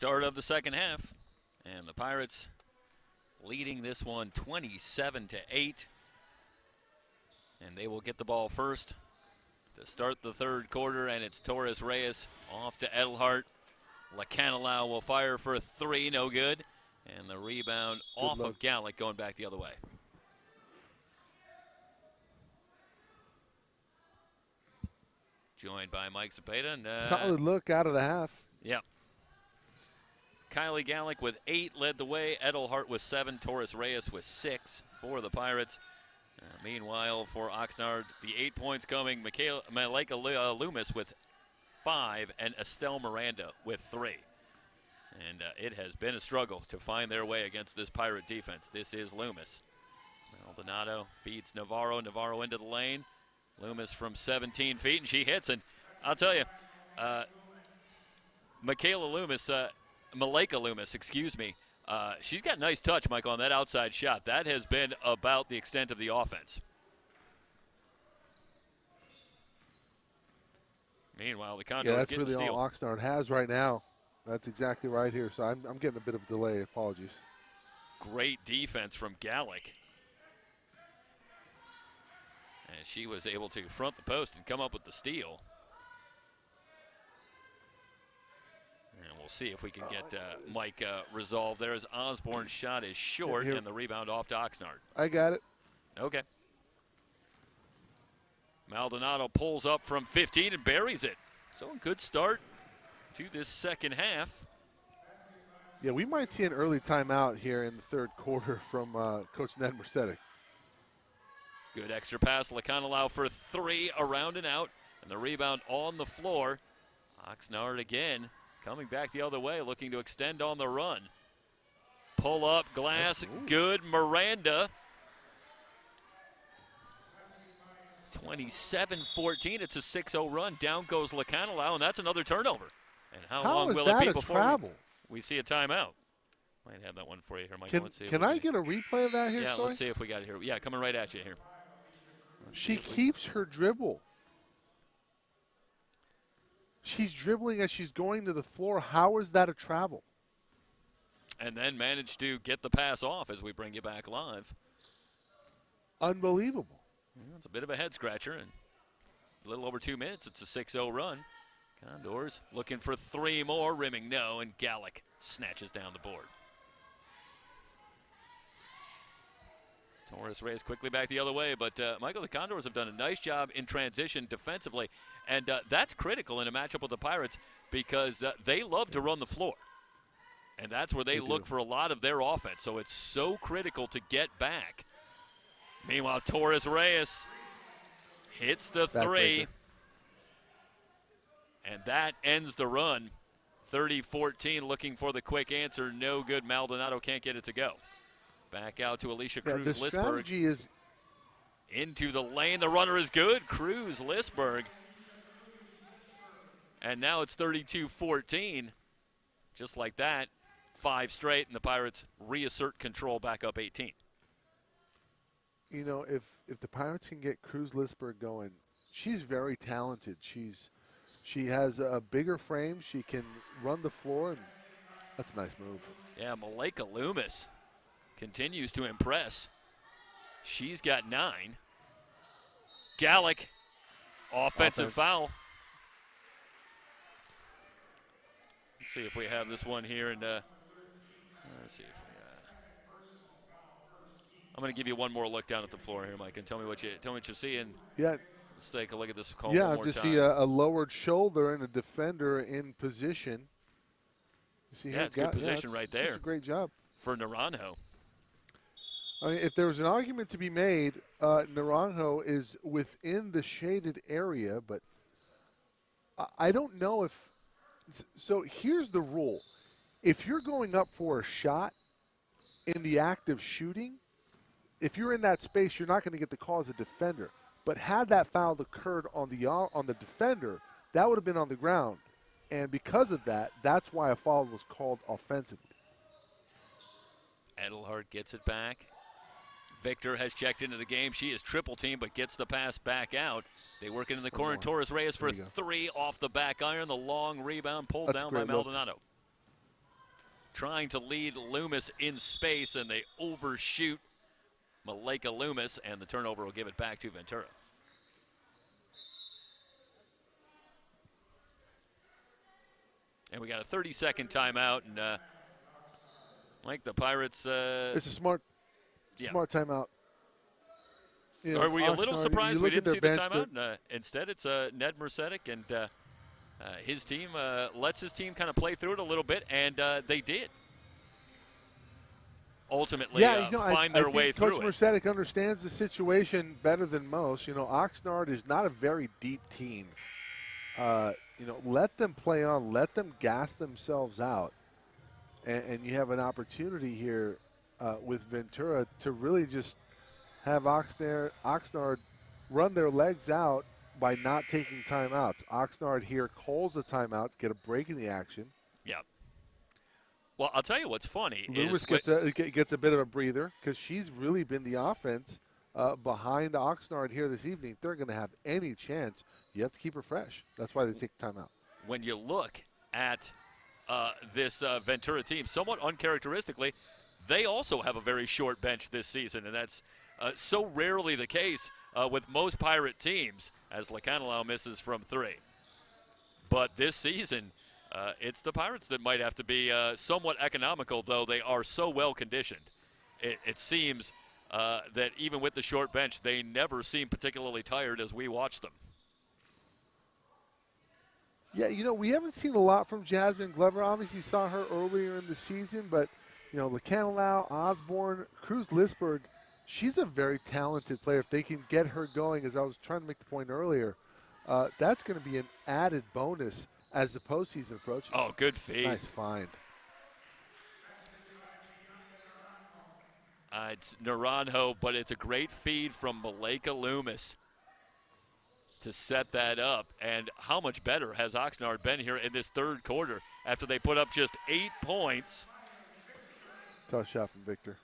start of the second half. And the Pirates leading this one 27-8. And they will get the ball first to start the third quarter, and it's Torres Reyes off to Edelhart. Lacanilau will fire for 3, no good. And the rebound off of Gallick going back the other way. Joined by Mike Zapata. And, solid look out of the half. Yeah. Kylie Gallick with 8 led the way. Edelhart with 7. Torres Reyes with 6 for the Pirates. Meanwhile, for Oxnard, the 8 points coming. Malika Loomis with 5 and Estelle Miranda with 3. And it has been a struggle to find their way against this Pirate defense. This is Loomis. Maldonado feeds Navarro. Navarro into the lane. Loomis from 17 feet, and she hits. And I'll tell you, Malika Loomis, excuse me, she's got a nice touch, Michael, on that outside shot. That has been about the extent of the offense. Meanwhile, the Condors that's getting really the steal. all Oxnard has right now. That's exactly right here. So I'm getting a bit of a delay. Apologies. Great defense from Gallick. And she was able to front the post and come up with the steal. And we'll see if we can get Mike resolved there, as Osborne's shot is short, and the rebound off to Oxnard. I got it. Okay. Maldonado pulls up from 15 and buries it. So a good start to this second half. Yeah, we might see an early timeout here in the third quarter from Coach Ned Mercedes. Good extra pass. Lacanilau for 3, around and out. And the rebound on the floor. Oxnard again coming back the other way, looking to extend on the run. Pull up, glass, good. Miranda. 27-14. It's a 6-0 run. Down goes Lacanilau, and that's another turnover. And how long will it be before we see a timeout? Might have that one for you here, Mike. Can I get a replay of that here, Yeah, Story? let's see if we got it here. Yeah, coming right at you here. She keeps her dribble. She's dribbling as she's going to the floor. How is that a travel? And then managed to get the pass off as we bring you back live. Unbelievable. Well, it's a bit of a head scratcher, and a little over 2 minutes. It's a 6-0 run. Condors looking for 3 more, rimming no, and Gallick snatches down the board. Torres Reyes quickly back the other way, but Michael, the Condors have done a nice job in transition defensively, and that's critical in a matchup with the Pirates because they love to run the floor, and that's where they look for a lot of their offense, so it's so critical to get back. Meanwhile, Torres Reyes hits the 3, and that ends the run. 30-14, looking for the quick answer, no good. Maldonado can't get it to go. Back out to Alicia Cruz-Lisberg. The strategy is into the lane. The runner is good. Cruz-Lisberg. And now it's 32-14. Just like that, 5 straight, and the Pirates reassert control back up 18. You know, if the Pirates can get Cruz-Lisberg going, she's very talented. She has a bigger frame. She can run the floor, and that's a nice move. Yeah, Malika Loomis continues to impress. She's got 9. Gallick, offensive foul. Let's see if we have this one here, and let's see if we. I'm going to give you one more look down at the floor here, Mike, and tell me what you see. And yeah, let's take a look at this call one one more just time. see a lowered shoulder and a defender in position. You see it's good position right there. That's a great job for Naranjo. I mean, if there was an argument to be made, Naranjo is within the shaded area, but I don't know if – so here's the rule. If you're going up for a shot in the act of shooting, if you're in that space, you're not going to get the call as a defender. But had that foul occurred on the defender, that would have been on the ground. And because of that, that's why a foul was called offensively. Edelhart gets it back. Victor has checked into the game. She is triple team, but gets the pass back out. They work it in the corner. Torres Reyes for 3 off the back iron. The long rebound pulled down by Maldonado. trying to lead Loomis in space, and they overshoot Malika Loomis, and the turnover will give it back to Ventura. And we got a 30-second timeout, and Mike, the Pirates. It's a smart timeout. You know, Are we a little Oxnard, surprised we didn't see the bench, timeout? Instead, it's Ned Mercetic, and his team lets his team kind of play through it a little bit, and they did ultimately find their way through it. Coach Mercetic understands the situation better than most. You know, Oxnard is not a very deep team. You know, let them play on, let them gas themselves out, and you have an opportunity here with Ventura to really just have Oxnard run their legs out by not taking timeouts. Oxnard here calls a timeout to get a break in the action. Yeah. Well, I'll tell you what's funny. Loomis gets a bit of a breather because she's really been the offense behind Oxnard here this evening. If they're going to have any chance, you have to keep her fresh. That's why they take timeout. When you look at this Ventura team, somewhat uncharacteristically, they also have a very short bench this season, and that's so rarely the case with most Pirate teams, as Lacanalo misses from 3. But this season, it's the Pirates that might have to be somewhat economical, though they are so well conditioned. It seems that even with the short bench, they never seem particularly tired as we watch them. Yeah, you know, we haven't seen a lot from Jasmine Glover. Obviously, saw her earlier in the season, but, you know, Lacanalo, Osborne, Cruz Lisberg, she's a very talented player. If they can get her going, as I was trying to make the point earlier, that's going to be an added bonus as the postseason approaches. Oh, good feed. Nice find. It's Naranjo, but it's a great feed from Malika Loomis to set that up. And how much better has Oxnard been here in this third quarter after they put up just 8 points? Tough shot from Victor.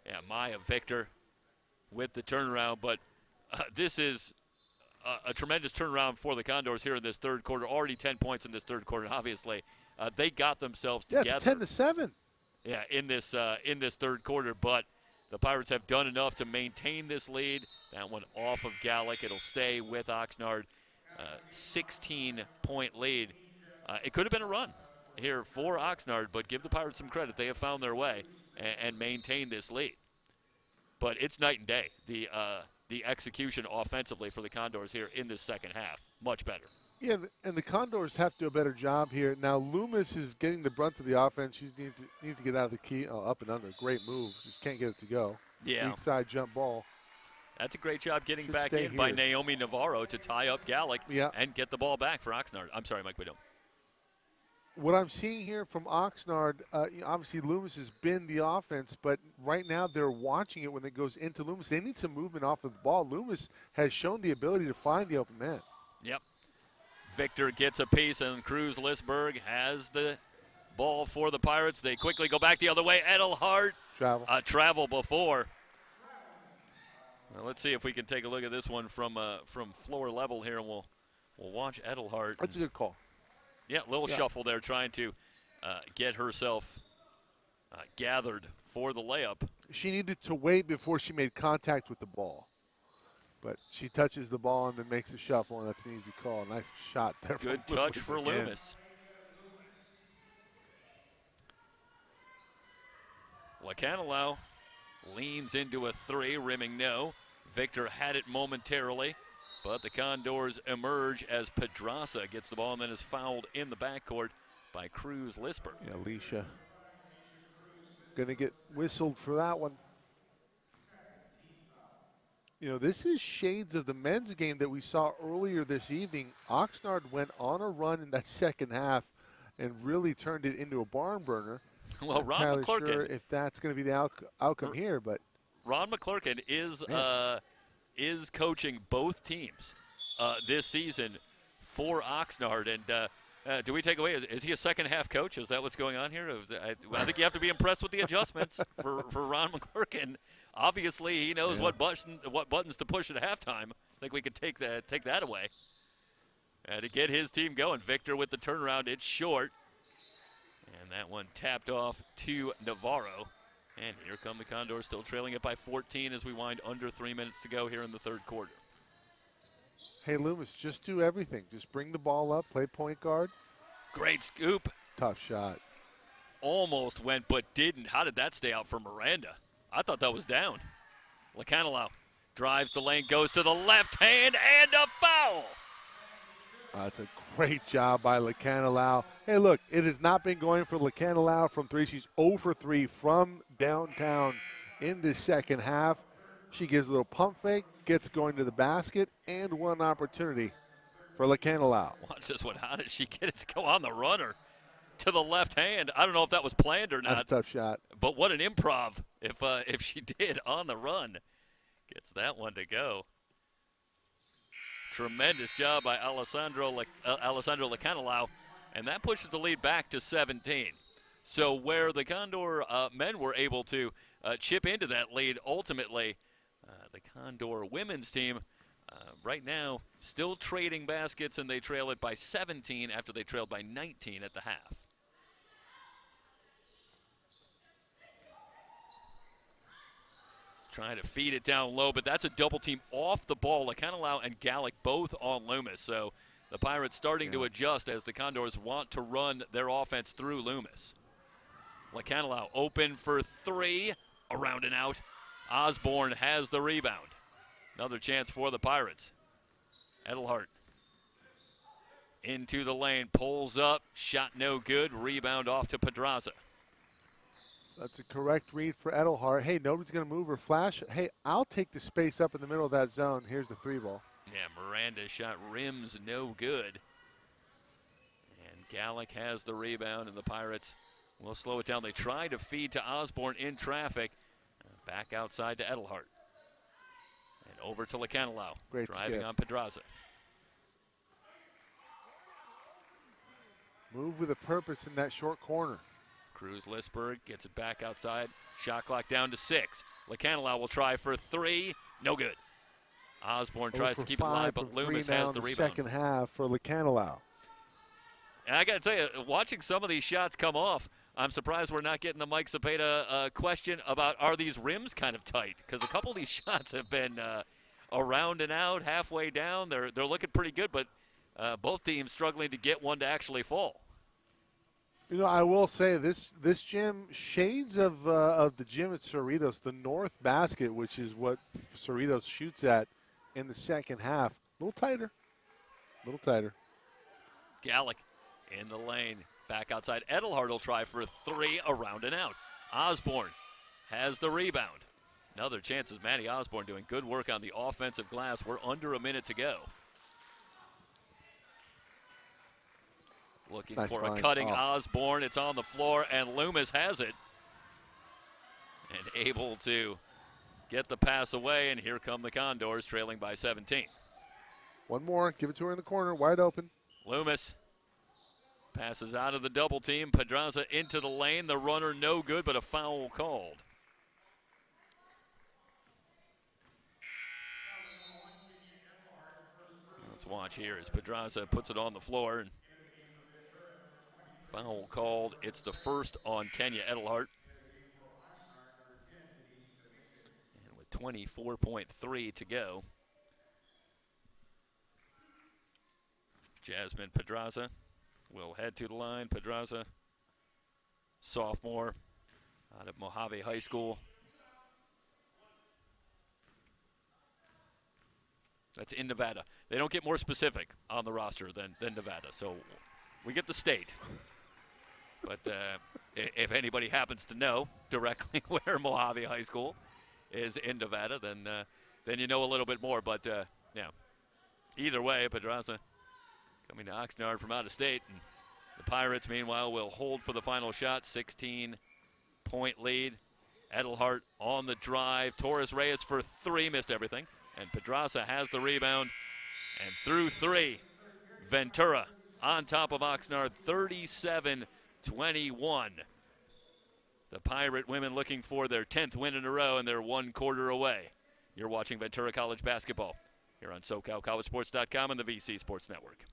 Yeah, Maya Victor with the turnaround, but this is a tremendous turnaround for the Condors here in this third quarter. Already 10 points in this third quarter. Obviously, they got themselves together. Yeah, it's 10-7. Yeah, in this third quarter, but the Pirates have done enough to maintain this lead. That one off of Gallic. It'll stay with Oxnard. 16-point lead. It could have been a run here for Oxnard, but give the Pirates some credit. They have found their way and maintained this lead. But it's night and day, the execution offensively for the Condors here in this second half. Much better. Yeah, and the Condors have to do a better job here. Now, Loomis is getting the brunt of the offense. She needs to get out of the key. Oh, up and under. Great move. Just can't get it to go. Yeah. Weak side jump ball. That's a great job getting back stay in by here. Naomi Navarro to tie up Gallic Yeah. and get the ball back for Oxnard. I'm sorry, Mike, we don't. What I'm seeing here from Oxnard, obviously Loomis has been the offense, but right now they're watching it when it goes into Loomis. They need some movement off of the ball. Loomis has shown the ability to find the open man. Yep. Victor gets a piece, and Cruz Lisberg has the ball for the Pirates. They quickly go back the other way. Edelhart. Travel before. Well, let's see if we can take a look at this one from floor level here, and we'll watch Edelhart. That's a good call. Yeah, little shuffle there, trying to get herself gathered for the layup. She needed to wait before she made contact with the ball. But she touches the ball and then makes a shuffle, and that's an easy call. Nice shot there. Good touch for Loomis. Lacanalo leans into a 3, rimming no. Victor had it momentarily, but the Condors emerge as Pedraza gets the ball and then is fouled in the backcourt by Cruz Lisberg. Yeah, Alicia going to get whistled for that one. You know, this is shades of the men's game that we saw earlier this evening. Oxnard went on a run in that second half and really turned it into a barn burner. Well, I'm Ron not McClurkin, sure if that's going to be the outcome here, but Ron McClurkin is coaching both teams this season for Oxnard. And do we take away? Is he a second half coach? Is that what's going on here? I think you have to be impressed with the adjustments for Ron McClurkin. Obviously, he knows what buttons to push at halftime. I think we could take that away. And to get his team going, Victor with the turnaround, it's short. And that one tapped off to Navarro. And here come the Condors, still trailing it by 14 as we wind under 3 minutes to go here in the third quarter. Hey, Loomis, just do everything. Just bring the ball up, play point guard. Great scoop. Tough shot. Almost went, but didn't. How did that stay out for Miranda? I thought that was down. Lacanalo drives the lane, goes to the left hand, and a foul. That's a great job by Lacanalo. Hey, look, it has not been going for Lacanalo from three. She's 0 for 3 from downtown in the second half. She gives a little pump fake, gets going to the basket, and one opportunity for Lacanalo. Watch this one. How did she get it to go on the runner to the left hand? I don't know if that was planned or not. That's a tough shot. But what an improv if she did on the run. Gets that one to go. Tremendous job by Alessandro Lacanalo, and that pushes the lead back to 17. So where the Condor men were able to chip into that lead, ultimately the Condor women's team right now still trading baskets, and they trail it by 17 after they trailed by 19 at the half. Trying to feed it down low, but that's a double team off the ball. Lacanalo and Gallic both on Loomis. So the Pirates starting to adjust as the Condors want to run their offense through Loomis. Lacanalo open for three, around and out. Osborne has the rebound. Another chance for the Pirates. Edelhart into the lane, pulls up, shot no good, rebound off to Pedraza. That's a correct read for Edelhart. Hey, nobody's going to move or flash. Hey, I'll take the space up in the middle of that zone. Here's the three ball. Yeah, Miranda's shot rims no good. And Gallic has the rebound, and the Pirates will slow it down. They try to feed to Osborne in traffic. Back outside to Edelhart. And over to Lacanalo. Great driving skip on Pedraza. Move with a purpose in that short corner. Cruz Lisberg gets it back outside. Shot clock down to 6. Lacanalo will try for three. No good. Osborne tries to keep it alive, but Loomis has the rebound. Second half for Lacanalo. And I got to tell you, watching some of these shots come off, I'm surprised we're not getting the Mike Cepeda question about, are these rims kind of tight? Because a couple of these shots have been around and out, halfway down. They're looking pretty good, but both teams struggling to get one to actually fall. You know, I will say this gym, shades of the gym at Cerritos, the north basket, which is what Cerritos shoots at in the second half. A little tighter. Gallic in the lane. Back outside. Edelhart will try for a three, around and out. Osborne has the rebound. Another chance is Maddie Osborne doing good work on the offensive glass. We're under a minute to go. Looking for a cutting Osborne. It's on the floor, and Loomis has it. And able to get the pass away, and here come the Condors trailing by 17. One more. Give it to her in the corner. Wide open. Loomis passes out of the double team. Pedraza into the lane. The runner no good, but a foul called. Let's watch here as Pedraza puts it on the floor. And foul called. It's the first on Kenya Edelhart. And with 24.3 to go, Jasmine Pedraza will head to the line. Pedraza, sophomore out of Mojave High School. That's in Nevada. They don't get more specific on the roster than Nevada, so we get the state. But if anybody happens to know directly where Mojave High School is in Nevada, then you know a little bit more. But yeah, either way, Pedraza coming to Oxnard from out of state. And the Pirates, meanwhile, will hold for the final shot. 16-point lead. Edelhart on the drive. Torres Reyes for three, missed everything. And Pedraza has the rebound. And through three, Ventura on top of Oxnard, 37-21. The Pirate women looking for their 10th win in a row, and they're 1 quarter away. You're watching Ventura College basketball here on SoCalCollegeSports.com and the VC Sports Network.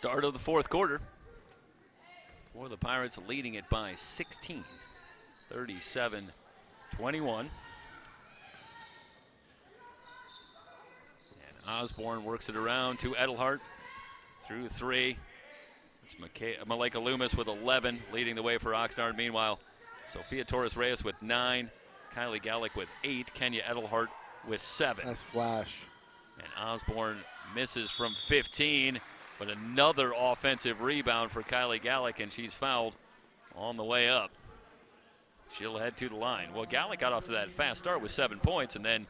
Start of the fourth quarter. For the Pirates, leading it by 16, 37-21. And Osborne works it around to Edelhart through 3. It's Malika Loomis with 11, leading the way for Oxnard. Meanwhile, Sophia Torres-Reyes with 9, Kylie Gallick with 8, Kenya Edelhart with 7. That's flash. And Osborne misses from 15, but another offensive rebound for Kylie Gallick, and she's fouled on the way up. She'll head to the line. Well, Gallick got off to that fast start with 7 points, and then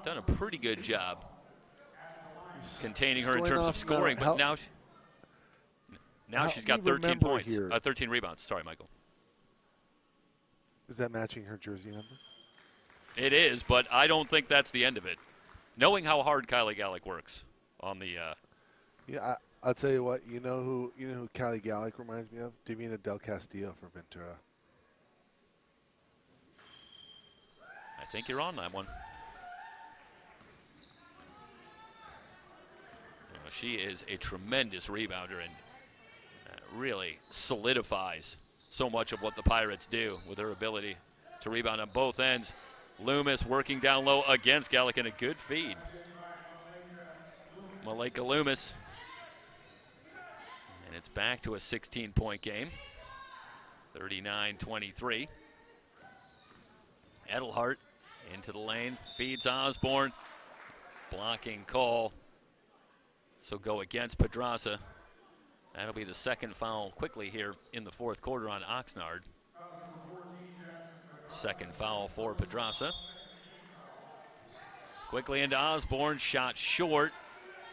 done a pretty good job containing her in terms of scoring, but now she's got 13 points, 13 rebounds. Sorry, Michael. Is that matching her jersey number? It is, but I don't think that's the end of it. Knowing how hard Kylie Gallick works on the. Yeah, I'll tell you what. You know who Kylie Gallick reminds me of? Davina Del Castillo for Ventura. I think you're on that one. She is a tremendous rebounder and really solidifies so much of what the Pirates do with her ability to rebound on both ends. Loomis working down low against Gallick, and a good feed. Malika Loomis. And it's back to a 16-point game. 39-23. Edelhart into the lane, feeds Osborne. Blocking call. So go against Pedraza. That'll be the second foul quickly here in the fourth quarter on Oxnard. Second foul for Pedraza. Quickly into Osborne, shot short.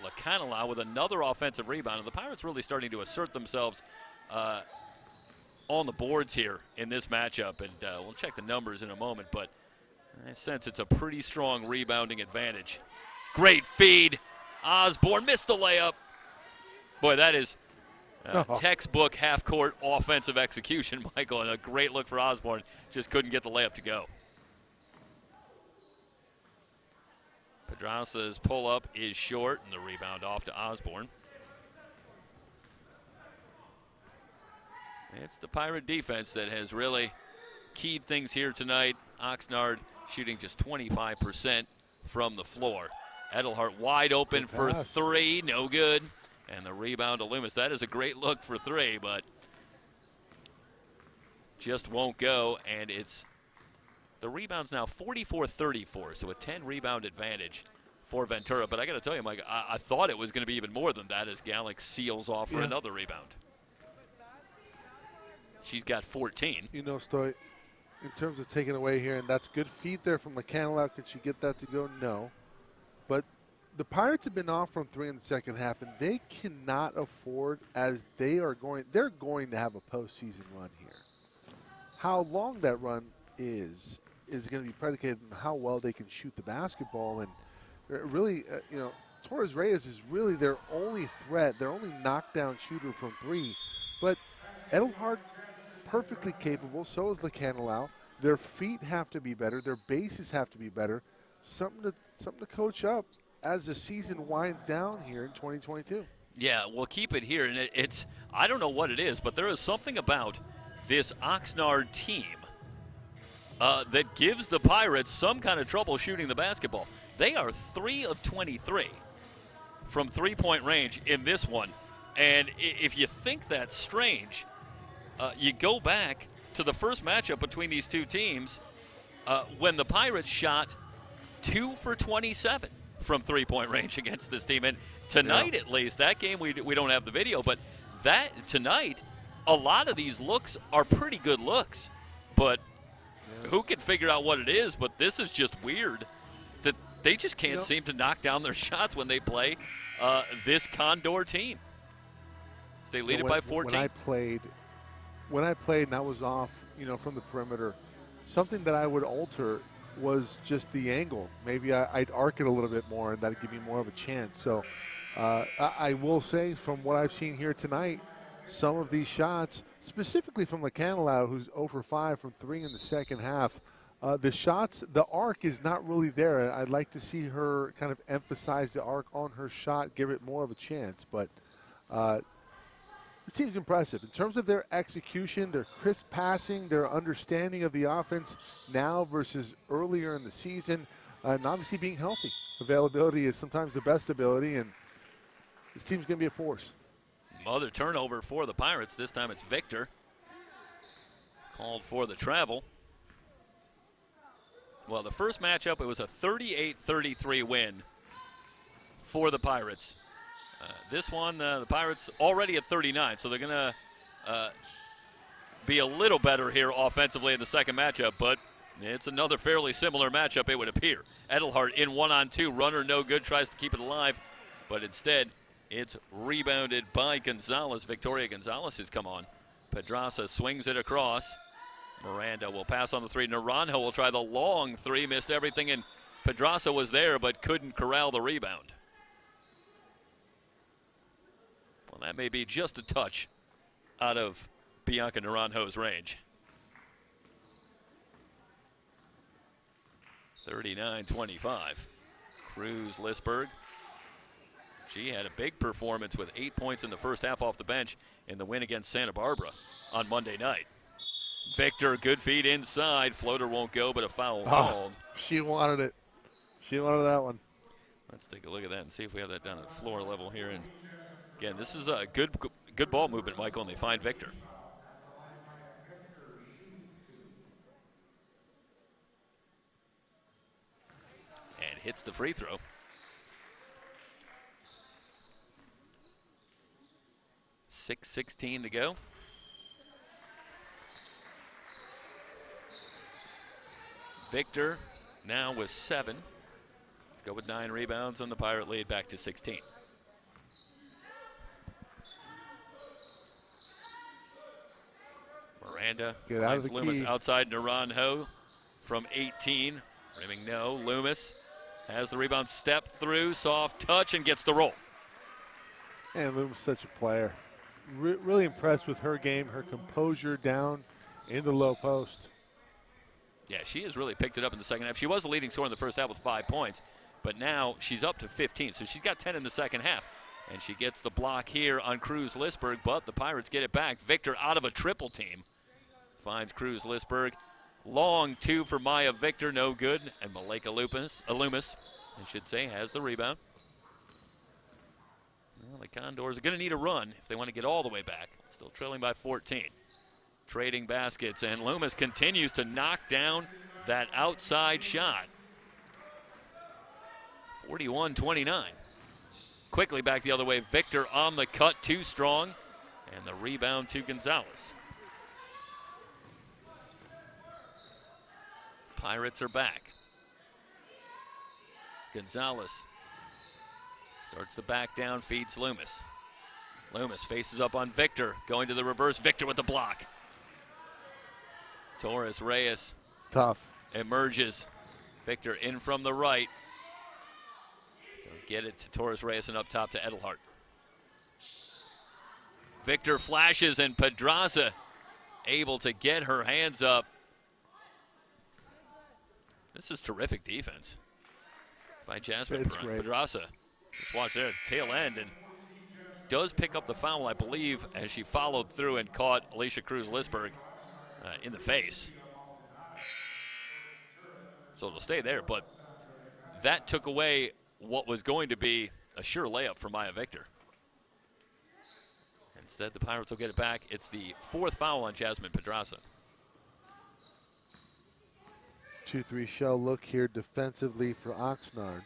Lacanala with another offensive rebound. And the Pirates really starting to assert themselves on the boards here in this matchup. And we'll check the numbers in a moment, but I sense it's a pretty strong rebounding advantage. Great feed. Osborne missed the layup. Boy, that is textbook half-court offensive execution, Michael, and a great look for Osborne. Just couldn't get the layup to go. Pedraza's pull-up is short, and the rebound off to Osborne. It's the Pirate defense that has really keyed things here tonight. Oxnard shooting just 25% from the floor. Edelhart wide open for 3, no good. And the rebound to Loomis. That is a great look for 3, but just won't go. And it's the rebound's now 44-34, so a 10-rebound advantage for Ventura. But I got to tell you, Mike, I thought it was going to be even more than that as Gallick seals off for another rebound. She's got 14. You know, Stoy, in terms of taking away here, and that's good feed there from Lacanala. Could she get that to go? No. But the Pirates have been off from 3 in the second half, and they cannot afford, as they're going to have a postseason run here. How long that run is going to be predicated on how well they can shoot the basketball. And really, Torres Reyes is really their only threat, their only knockdown shooter from 3. But Edelhart, perfectly capable, so is Lacanala. Their feet have to be better. Their bases have to be better. Something to coach up as the season winds down here in 2022. Yeah, we'll keep it here. And it's I don't know what it is, but there is something about this Oxnard team that gives the Pirates some kind of trouble shooting the basketball. They are 3 of 23 from three-point range in this one. And if you think that's strange, you go back to the first matchup between these two teams when the Pirates shot 2 for 27 from three-point range against this team. And tonight, at least, that game we don't have the video, but that tonight, a lot of these looks are pretty good looks. But who can figure out what it is? But this is just weird that they just can't seem to knock down their shots when they play this Condor team. So they lead it by 14. When I played and I was off, from the perimeter, something that I would alter was just the angle. Maybe I'd arc it a little bit more, and that'd give me more of a chance. So I will say, from what I've seen here tonight, some of these shots, specifically from Lacanala, who's 0 for 5 from 3 in the second half, the arc is not really there. I'd like to see her kind of emphasize the arc on her shot, give it more of a chance. But It seems impressive. In terms of their execution, their crisp passing, their understanding of the offense now versus earlier in the season, and obviously being healthy. Availability is sometimes the best ability, and this team's going to be a force. Another turnover for the Pirates. This time it's Victor. Called for the travel. Well, the first matchup, it was a 38-33 win for the Pirates. This one, the Pirates already at 39, so they're going to be a little better here offensively in the second matchup, but it's another fairly similar matchup, it would appear. Edelhart in 1-on-2, runner no good, tries to keep it alive, but instead it's rebounded by Gonzalez. Victoria Gonzalez has come on. Pedraza swings it across. Miranda will pass on the three. Naranjo will try the long three, missed everything, and Pedraza was there but couldn't corral the rebound. Well, that may be just a touch out of Bianca Naranjo's range. 39-25. Cruz Lisberg. She had a big performance with 8 points in the first half off the bench in the win against Santa Barbara on Monday night. Victor, good feed inside. Floater won't go, but a foul called. She wanted it. She wanted that one. Let's take a look at that and see if we have that down at floor level here. And again, this is a good ball movement, Michael, and they find Victor. And hits the free throw. .6:16 to go. Victor now with 7. Let's go with 9 rebounds on the Pirate lead, back to 16. Miranda Get out of finds the Loomis key. outside Naranjo from 18. Rimming no. Loomis has the rebound, step through, soft touch, and gets the roll. And Loomis is such a player. Really impressed with her game, her composure down in the low post. Yeah, she has really picked it up in the second half. She was the leading scorer in the first half with 5 points, but now she's up to 15, so she's got 10 in the second half. And she gets the block here on Cruz Lisberg, but the Pirates get it back. Victor out of a triple team. Finds Cruz Lisberg. Long 2 for Maya Victor, no good. And Malika Loomis, I should say, has the rebound. Well, the Condors are going to need a run if they want to get all the way back. Still trailing by 14. Trading baskets, and Loomis continues to knock down that outside shot. 41-29. Quickly back the other way. Victor on the cut, too strong. And the rebound to Gonzalez. Pirates are back. Gonzalez starts the back down, feeds Loomis. Loomis faces up on Victor, going to the reverse. Victor with the block. Torres Reyes. Tough. Emerges. Victor in from the right. Don't get it to Torres Reyes and up top to Edelhart. Victor flashes and Pedraza able to get her hands up. This is terrific defense by Jasmine Pedraza. Just watch there, tail end, and does pick up the foul, I believe, as she followed through and caught Alicia Cruz Lisberg in the face. So it'll stay there, but that took away what was going to be a sure layup for Maya Victor. Instead, the Pirates will get it back. It's the 4th foul on Jasmine Pedraza. 2-3 shell look here defensively for Oxnard.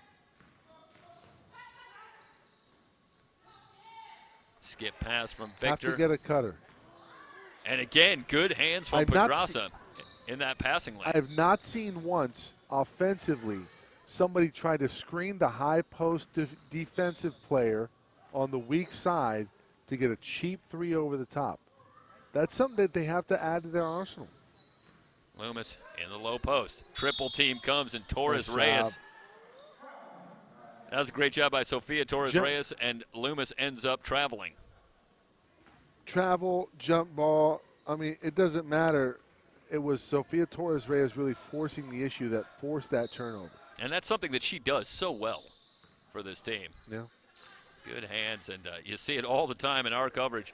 Skip pass from Victor. Have to get a cutter. And again, good hands from Pedraza in that passing lane. I have not seen once offensively somebody try to screen the high post defensive player on the weak side to get a cheap 3 over the top. That's something that they have to add to their arsenal. Loomis in the low post. Triple team comes, and Torres Nice Reyes. job. That was a great job by Sofia Torres Reyes, and Loomis ends up traveling. Travel, jump ball, I mean, it doesn't matter. It was Sofia Torres Reyes really forcing the issue that forced that turnover. And that's something that she does so well for this team. Yeah. Good hands, and you see it all the time in our coverage.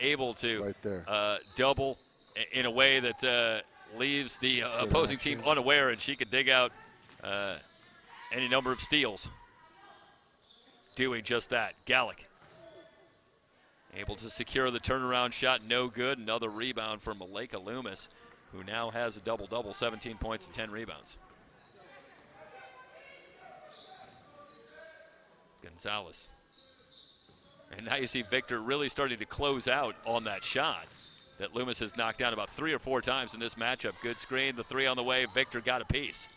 Able to Right there. double in a way that leaves the opposing team unaware, and she could dig out any number of steals. Doing just that. Gallick able to secure the turnaround shot, no good. Another rebound for Malika Loomis, who now has a double-double, 17 points and 10 rebounds. Gonzalez. And now you see Victor really starting to close out on that shot that Loomis has knocked down about 3 or 4 times in this matchup. Good screen, the 3 on the way. Victor got a piece.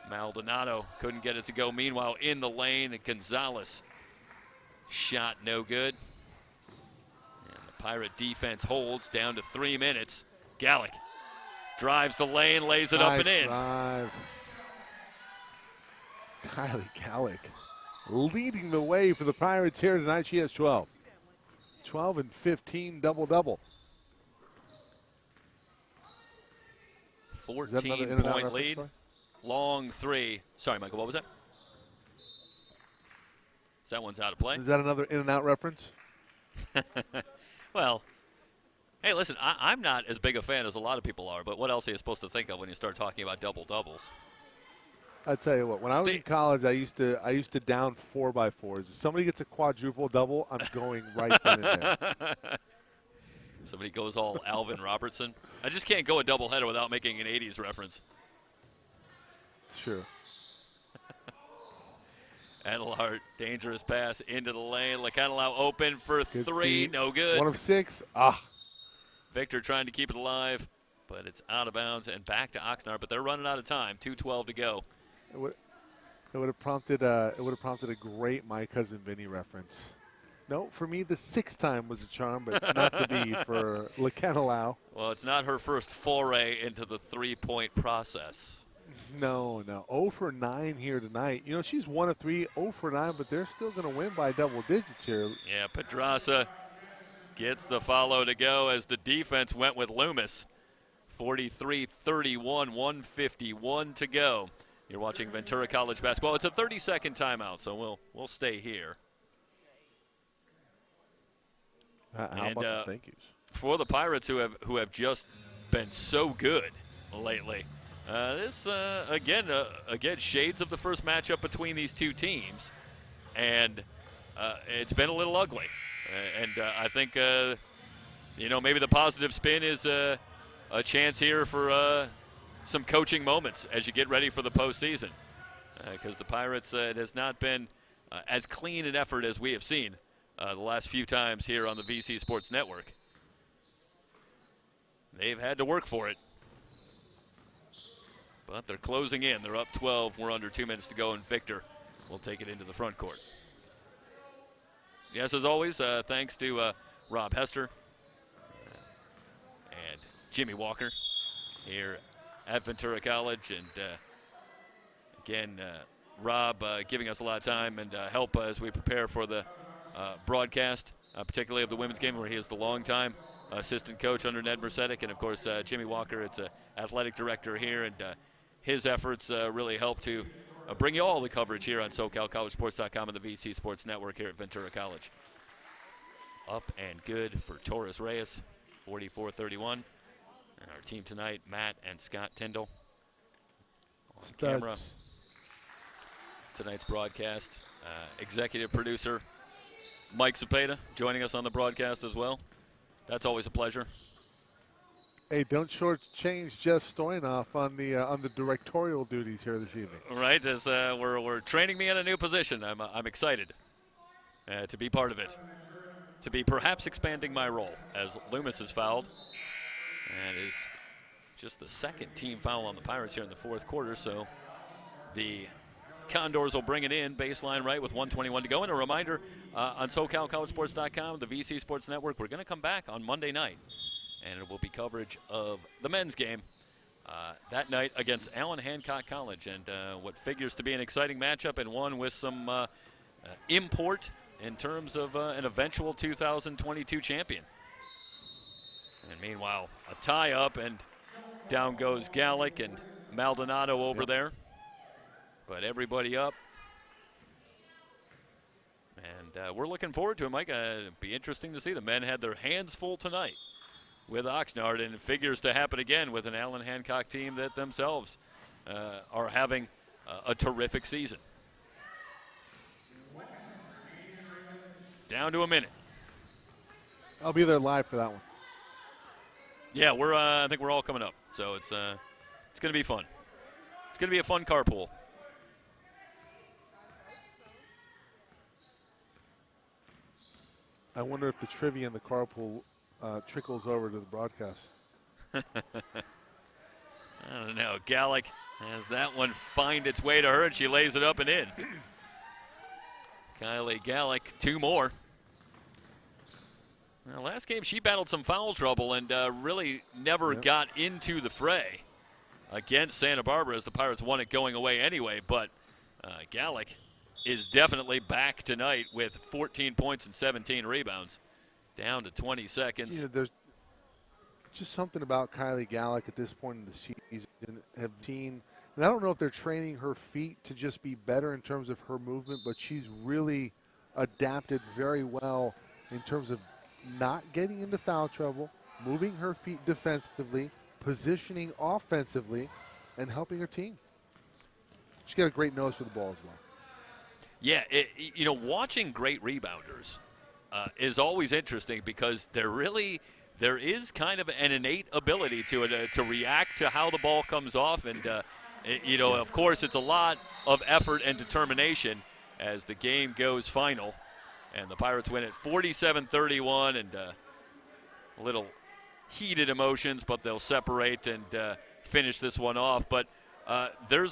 Maldonado couldn't get it to go. Meanwhile, in the lane, Gonzalez shot no good. And the Pirate defense holds down to 3 minutes. Gallick drives the lane, lays it up and in. Drive. Kylie Gallick leading the way for the Pirates here tonight. She has 12. 12 and 15, double-double. 14-point lead. Sorry? Long 3. Sorry, Michael, what was that? That one's out of play. Is that another in-and-out reference? Well, hey, listen, I'm not as big a fan as a lot of people are, but what else are you supposed to think of when you start talking about double-doubles? I tell you what, when I was in college, I used to down 4x4s. If somebody gets a quadruple double, I'm going right then and there. Somebody goes all Alvin Robertson. I just can't go a doubleheader without making an 80s reference. Sure. Adelhart, dangerous pass into the lane. Lacanilau open for 3, no good. 1 of 6. Ah. Victor trying to keep it alive, but it's out of bounds and back to Oxnard. But they're running out of time. 2:12 to go. It would have prompted a great My Cousin Vinny reference. No, for me the 6th time was a charm, but not to be for Lacanilau. Well, it's not her first foray into the 3-point process. No. 0 for 9 here tonight. You know, she's 1 of 3, 0 for 9, but they're still going to win by double digits here. Yeah, Pedraza gets the follow to go as the defense went with Loomis. 43-31, 151 to go. You're watching Ventura College basketball. It's a 30-second timeout, so we'll stay here. How about some thank yous? For the Pirates who have just been so good lately. This again shades of the first matchup between these two teams, and it's been a little ugly. And I think maybe the positive spin is a chance here for some coaching moments as you get ready for the postseason, because the Pirates it has not been as clean an effort as we have seen the last few times here on the VC Sports Network. They've had to work for it. But they're closing in. They're up 12. We're under 2 minutes to go, and Victor will take it into the front court. Yes, as always, thanks to Rob Hester and Jimmy Walker here at Ventura College. And again, Rob giving us a lot of time and help as we prepare for the broadcast, particularly of the women's game, where he is the longtime assistant coach under Ned Mercedes. And, of course, Jimmy Walker, it's an athletic director here, and his efforts really help to bring you all the coverage here on SoCalCollegeSports.com and the VC Sports Network here at Ventura College. Up and good for Torres Reyes, 44-31. And our team tonight, Matt and Scott Tyndall on camera. Tonight's broadcast, executive producer Mike Cepeda joining us on the broadcast as well. That's always a pleasure. Hey, don't shortchange Jeff Stoynoff on the directorial duties here this evening. Right, as we're training me in a new position. I'm excited to be part of it, to be perhaps expanding my role as Loomis is fouled, and is just the 2nd team foul on the Pirates here in the 4th quarter. So the Condors will bring it in baseline right with 1:21 to go. And a reminder on SoCalCollegeSports.com, the VC Sports Network, we're going to come back on Monday night. And it will be coverage of the men's game that night against Allen Hancock College. And what figures to be an exciting matchup, and one with some import in terms of an eventual 2022 champion. And meanwhile, a tie-up, and down goes Gallick and Maldonado over there. But everybody up. And we're looking forward to it, Mike. It'll be interesting to see. The men had their hands full tonight with Oxnard, and it figures to happen again with an Allen Hancock team that themselves are having a terrific season. Down to a minute. I'll be there live for that one. Yeah, we're. I think we're all coming up, so it's going to be fun. It's going to be a fun carpool. I wonder if the trivia in the carpool trickles over to the broadcast. I don't know. Gallick has that one find its way to her, and she lays it up and in. Kylie Gallick, 2 more. Now, last game she battled some foul trouble and really never got into the fray against Santa Barbara as the Pirates won it going away anyway. But Gallick is definitely back tonight with 14 points and 17 rebounds. Down to 20 seconds. Yeah, there's just something about Kylie Gallick at this point in the season have seen, and I don't know if they're training her feet to just be better in terms of her movement, but she's really adapted very well in terms of not getting into foul trouble, moving her feet defensively, positioning offensively, and helping her team. She's got a great nose for the ball as well. Yeah, watching great rebounders is always interesting because there is kind of an innate ability to it to react to how the ball comes off. And, of course, it's a lot of effort and determination as the game goes final. And the Pirates win at 47-31, and a little heated emotions, but they'll separate and finish this one off. But there's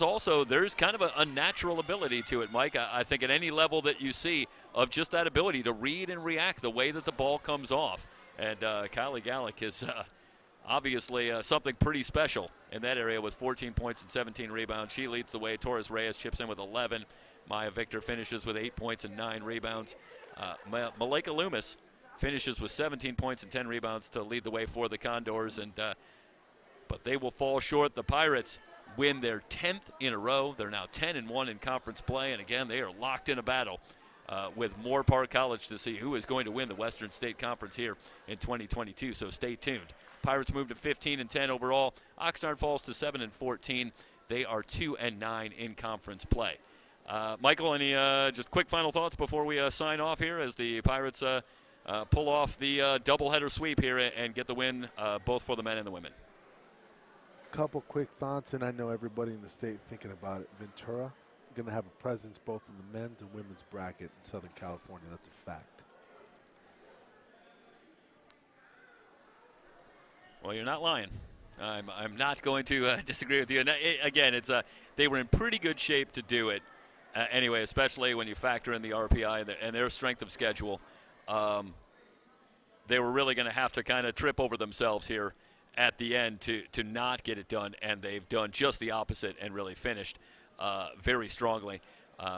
kind of a natural ability to it, Mike. I think at any level that you see of just that ability to read and react the way that the ball comes off. And Kylie Gallick is obviously something pretty special in that area with 14 points and 17 rebounds. She leads the way. Torres Reyes chips in with 11. Maya Victor finishes with 8 points and 9 rebounds. Malika Loomis finishes with 17 points and 10 rebounds to lead the way for the Condors. But they will fall short. The Pirates win their 10th in a row. They're now 10-1 in conference play. And again, they are locked in a battle with Moore Park College to see who is going to win the Western State Conference here in 2022. So stay tuned. Pirates move to 15-10 overall. Oxnard falls to 7-14. They are 2-9 in conference play. Michael, any just quick final thoughts before we sign off here as the Pirates pull off the doubleheader sweep here and get the win both for the men and the women? Couple quick thoughts, and I know everybody in the state thinking about it. Ventura going to have a presence both in the men's and women's bracket in Southern California. That's a fact. Well, you're not lying. I'm not going to disagree with you. And again, they were in pretty good shape to do it. Anyway, especially when you factor in the RPI and their strength of schedule, they were really going to have to kind of trip over themselves here at the end to not get it done, and they've done just the opposite and really finished very strongly.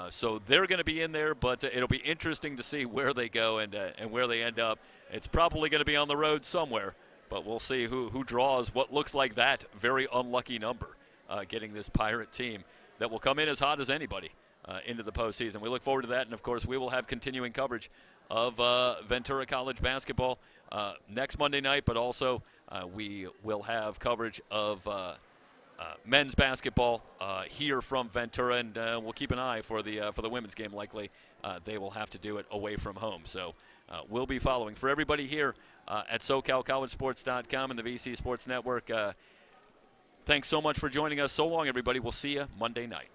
So they're going to be in there, but it'll be interesting to see where they go and where they end up. It's probably going to be on the road somewhere, but we'll see who draws what looks like that very unlucky number, getting this Pirate team that will come in as hot as anybody into the postseason. We look forward to that, and, of course, we will have continuing coverage of Ventura College basketball next Monday night, but also we will have coverage of men's basketball here from Ventura, and we'll keep an eye for the women's game. Likely they will have to do it away from home, so we'll be following. For everybody here at SoCalCollegeSports.com and the VC Sports Network, thanks so much for joining us. So long, everybody. We'll see you Monday night.